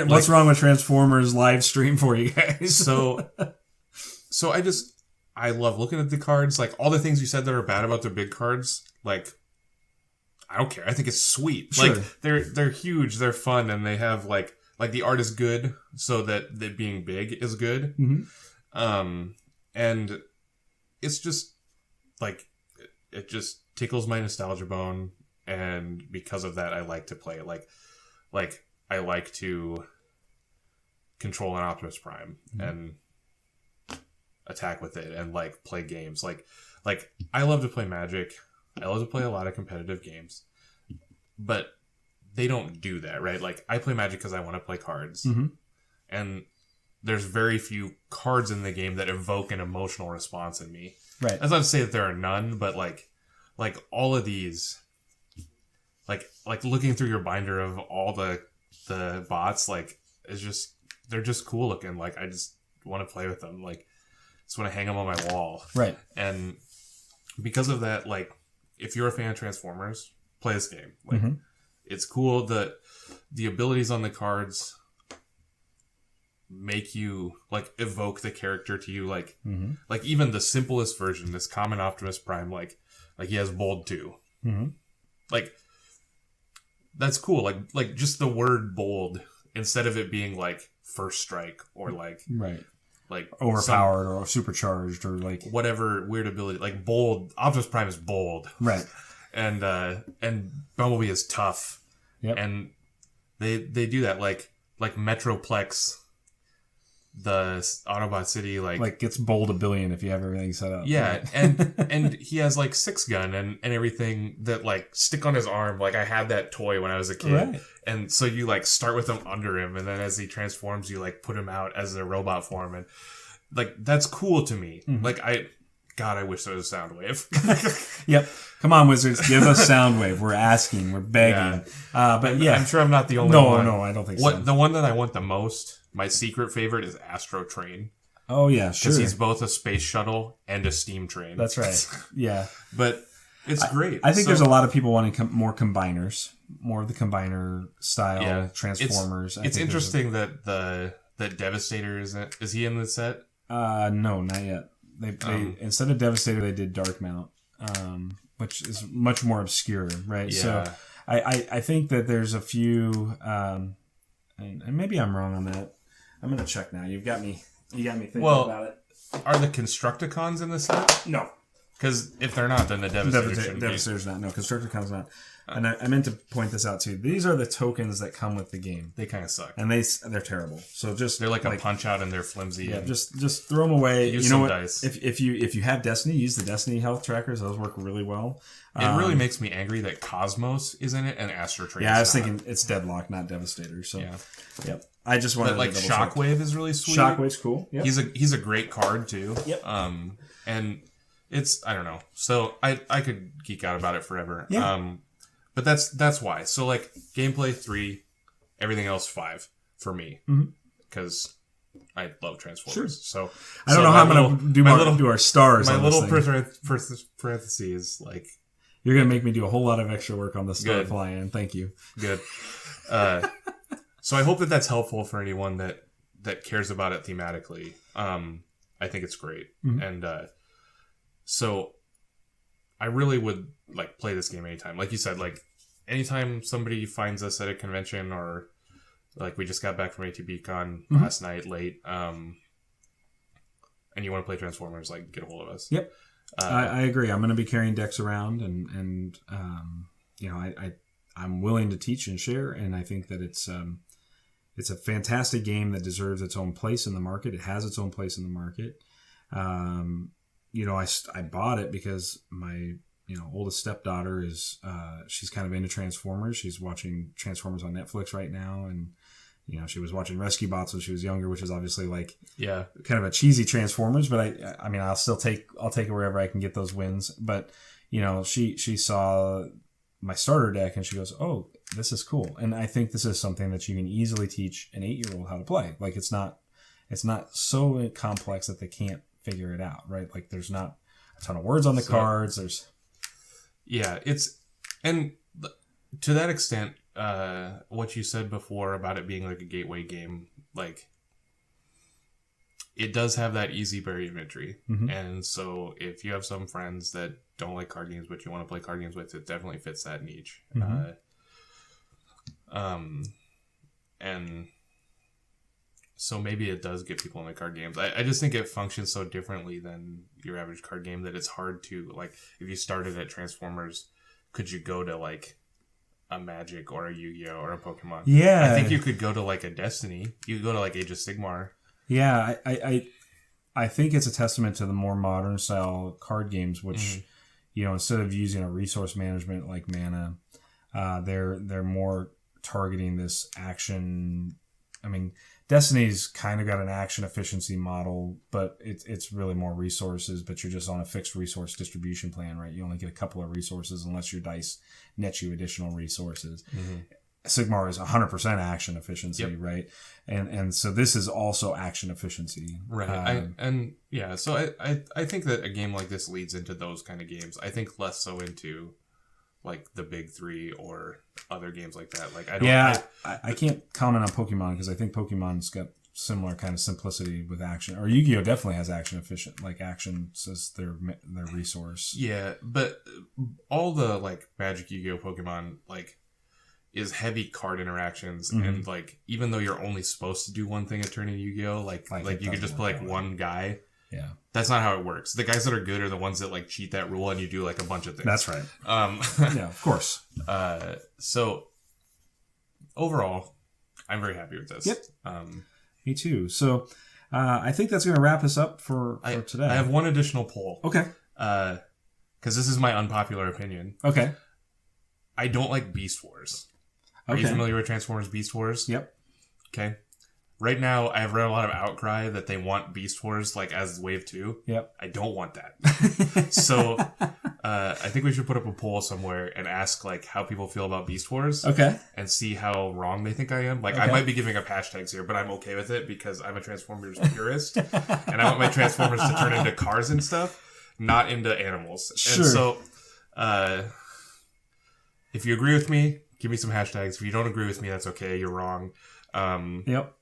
what's wrong with Transformers live stream for you guys. So I love looking at the cards. All the things you said that are bad about their big cards, I don't care. I think it's sweet. Sure. They're huge. They're fun, and they have the art is good, so that being big is good. Mm-hmm. And it's just it just tickles my nostalgia bone, and because of that, I like to play it. Like I like to control an Optimus Prime and attack with it, and like play games. Like I love to play Magic. I love to play a lot of competitive games, but they don't do that, right? Like I play Magic because I want to play cards, and there's very few cards in the game that evoke an emotional response in me. Right. That's not to say that there are none, but like all of these, like looking through your binder of all the bots, like they're just cool looking. Like I just want to play with them. Like just want to hang them on my wall. Right. And because of that, like if you're a fan of Transformers, play this game. Like it's cool that the abilities on the cards make you like evoke the character to you, like even the simplest version, this common Optimus Prime, like he has bold too. Like that's cool. Like just the word bold, instead of it being like first strike or like overpowered or supercharged or like whatever weird ability, like bold. Optimus Prime is bold, right? And Bumblebee is tough. Yep. And they do that like Metroplex, the Autobot City, like gets bold 1 billion if you have everything set up. Yeah, and he has like 6-gun and everything that like stick on his arm. Like I had that toy when I was a kid, right. And so you like start with him under him, and then as he transforms, you like put him out as a robot form, and like that's cool to me. Like I wish there was a Soundwave. Yep. Come on, Wizards, give us Soundwave. We're asking, we're begging. Yeah. But yeah, I'm sure I'm not the only one. No, I don't think so. The one that I want the most, my secret favorite, is Astro Train. Oh yeah, sure. Because he's both a space shuttle and a steam train. That's right. Yeah, but it's great. I think there's a lot of people wanting more combiners, more of the combiner style Transformers. It's interesting that Devastator is he in the set? No, not yet. They instead of Devastator, they did Dark Mount, which is much more obscure, right? Yeah. So I think that there's a few, and maybe I'm wrong on that. I'm gonna check now. You got me thinking about it. Are the Constructicons in the set? No. Because if they're not, then the Devastator's not. No, Constructicon's not. And I meant to point this out too. These are the tokens that come with the game. They kind of suck, and they're terrible. So they're like a punch out, and they're flimsy. Yeah, just throw them away. Use you know what? Dice. If you have Destiny, use the Destiny health trackers. Those work really well. It really makes me angry that Cosmos is in it and Astro Train. Yeah, I was thinking it's Deadlock, not Devastator. So yep. I just wanted like to Shockwave is really sweet. Shockwave's cool. Yep. He's a great card too. Yep. And it's I don't know. So I could geek out about it forever. Yeah. But that's why. So like gameplay 3, everything else 5 for me because I love Transformers. Sure. So I don't know how I'm gonna do our stars. My on little this parentheses like you're gonna make me do a whole lot of extra work on the star Good. fly-in. Thank you. Good. So I hope that that's helpful for anyone that cares about it thematically. I think it's great, and so I really would like play this game anytime. Like you said, like anytime somebody finds us at a convention, or like we just got back from ATBCon last night late, and you want to play Transformers, like get a hold of us. Yep, I agree. I'm going to be carrying decks around, and you know, I'm willing to teach and share, and I think that it's a fantastic game that deserves its own place in the market. It has its own place in the market. You know, I bought it because my oldest stepdaughter is she's kind of into Transformers. She's watching Transformers on Netflix right now, and she was watching Rescue Bots when she was younger, which is obviously like kind of a cheesy Transformers. But I mean, I'll take it wherever I can get those wins. But she saw my starter deck and she goes, "Oh, this is cool." And I think this is something that you can easily teach an 8-year-old how to play. Like it's not so complex that they can't figure it out, right? Like there's not a ton of words on the cards. And to that extent, what you said before about it being like a gateway game, like it does have that easy barrier of entry. And so if you have some friends that don't like card games but you want to play card games with, it definitely fits that niche. And So maybe it does get people into card games. I just think it functions so differently than your average card game that it's hard to, like, if you started at Transformers, could you go to, like, a Magic or a Yu-Gi-Oh! Or a Pokemon? Yeah. I think you could go to, like, a Destiny. You could go to, like, Age of Sigmar. Yeah, I think it's a testament to the more modern style card games, which, you know, instead of using a resource management like mana, they're more targeting this action. I mean, Destiny's kind of got an action efficiency model, but it's really more resources, but you're just on a fixed resource distribution plan, right? You only get a couple of resources unless your dice net you additional resources. Sigmar is 100% action efficiency, right? And so this is also action efficiency. Right. So I think that a game like this leads into those kind of games. I think less so into like the big three or other games like that. Like I can't comment on Pokemon because I think Pokemon's got similar kind of simplicity with action. Or Yu-Gi-Oh definitely has action efficient, like action as their resource. Yeah, but all the like Magic, Yu-Gi-Oh, Pokemon like is heavy card interactions, and like even though you're only supposed to do one thing at turn in Yu-Gi-Oh, like you could just play like one guy. Yeah, that's not how it works. The guys that are good are the ones that like cheat that rule, and you do like a bunch of things. That's right. Yeah, of course. So overall, I'm very happy with this. Yep. Me too. So I think that's going to wrap us up for today. I have one additional poll. Okay. Because this is my unpopular opinion. Okay. I don't like Beast Wars. Are you familiar with Transformers Beast Wars? Yep. Okay. Right now, I've read a lot of outcry that they want Beast Wars like as Wave 2. Yep. I don't want that. So I think we should put up a poll somewhere and ask like how people feel about Beast Wars. Okay. And see how wrong they think I am. Like I might be giving up hashtags here, but I'm okay with it because I'm a Transformers purist. And I want my Transformers to turn into cars and stuff, not into animals. Sure. And so if you agree with me, give me some hashtags. If you don't agree with me, that's okay. You're wrong. Yep.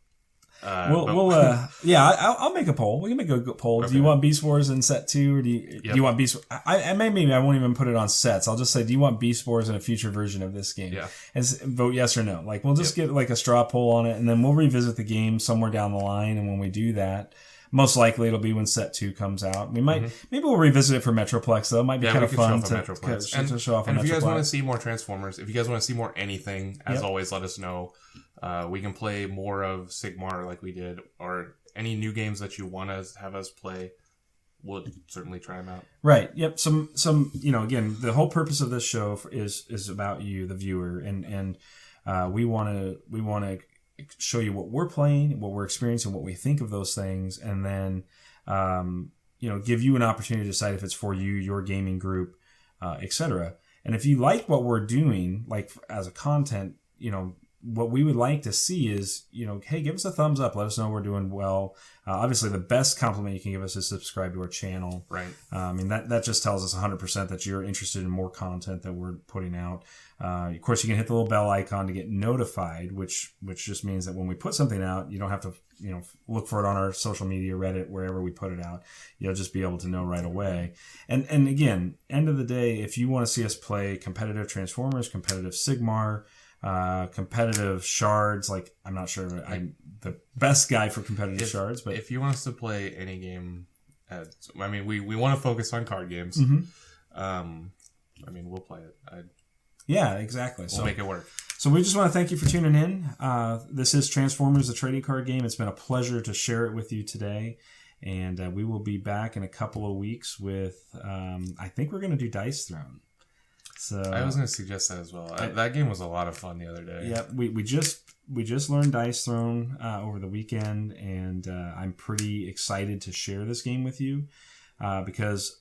I'll make a poll. We can make a poll. Okay. Do you want Beast Wars in set 2, or do you want Beast? Maybe I won't even put it on sets. I'll just say, do you want Beast Wars in a future version of this game? Yeah. And vote yes or no. Like we'll just get like a straw poll on it, and then we'll revisit the game somewhere down the line. And when we do that, most likely it'll be when set 2 comes out. We might maybe we'll revisit it for Metroplex though. It might be kind of fun to show off. And if you guys want to see more Transformers, if you guys want to see more anything, as always, let us know. We can play more of Sigmar like we did, or any new games that you want to have us play. We'll certainly try them out. Right. Yep. Some. Again, the whole purpose of this show is about you, the viewer, and we want to show you what we're playing, what we're experiencing, what we think of those things, and then give you an opportunity to decide if it's for you, your gaming group, etc. And if you like what we're doing, like as a content, what we would like to see is, hey, give us a thumbs up. Let us know we're doing well. Obviously, the best compliment you can give us is subscribe to our channel. Right. That just tells us 100% that you're interested in more content that we're putting out. Of course, you can hit the little bell icon to get notified, which just means that when we put something out, you don't have to, look for it on our social media, Reddit, wherever we put it out. You'll just be able to know right away. And again, end of the day, if you want to see us play competitive Transformers, competitive Sigmar, competitive shards, like I'm not sure I'm the best guy for competitive shards, but if you want us to play any game, we want to focus on card games. We'll play it. Yeah, exactly. We'll make it work. So we just want to thank you for tuning in. This is Transformers, the trading card game. It's been a pleasure to share it with you today. And we will be back in a couple of weeks with, I think we're going to do Dice Throne. So I was going to suggest that as well. That game was a lot of fun the other day. Yeah, we just learned Dice Throne over the weekend, and I'm pretty excited to share this game with you because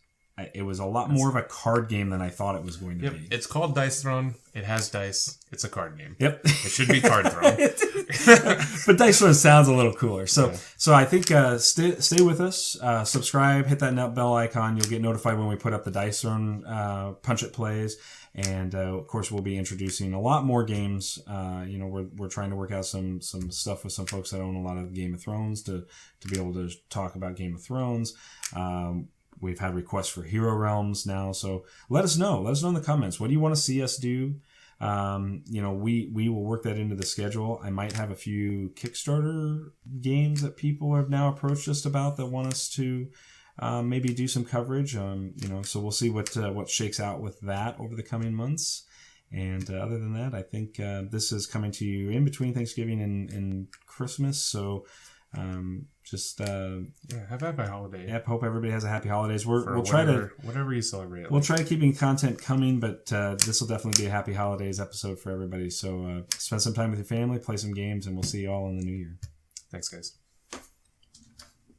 it was a lot more of a card game than I thought it was going to be. It's called Dice Throne. It has dice. It's a card game. Yep. It should be Card Throne. But Dice Throne sounds a little cooler. So I think stay with us. Subscribe. Hit that bell icon. You'll get notified when we put up the Dice Throne Punchitplays. And of course, we'll be introducing a lot more games. We're trying to work out some stuff with some folks that own a lot of Game of Thrones to be able to talk about Game of Thrones. We've had requests for Hero Realms now, so let us know. Let us know in the comments. What do you want to see us do? we will work that into the schedule. I might have a few Kickstarter games that people have now approached us about that want us to maybe do some coverage. So we'll see what shakes out with that over the coming months. And other than that, I think this is coming to you in between Thanksgiving and Christmas. So have a happy holiday. Yep, hope everybody has a happy holidays. We'll try to whatever you celebrate. We'll try keeping content coming, but this will definitely be a happy holidays episode for everybody. So spend some time with your family, play some games, and we'll see you all in the new year. Thanks, guys.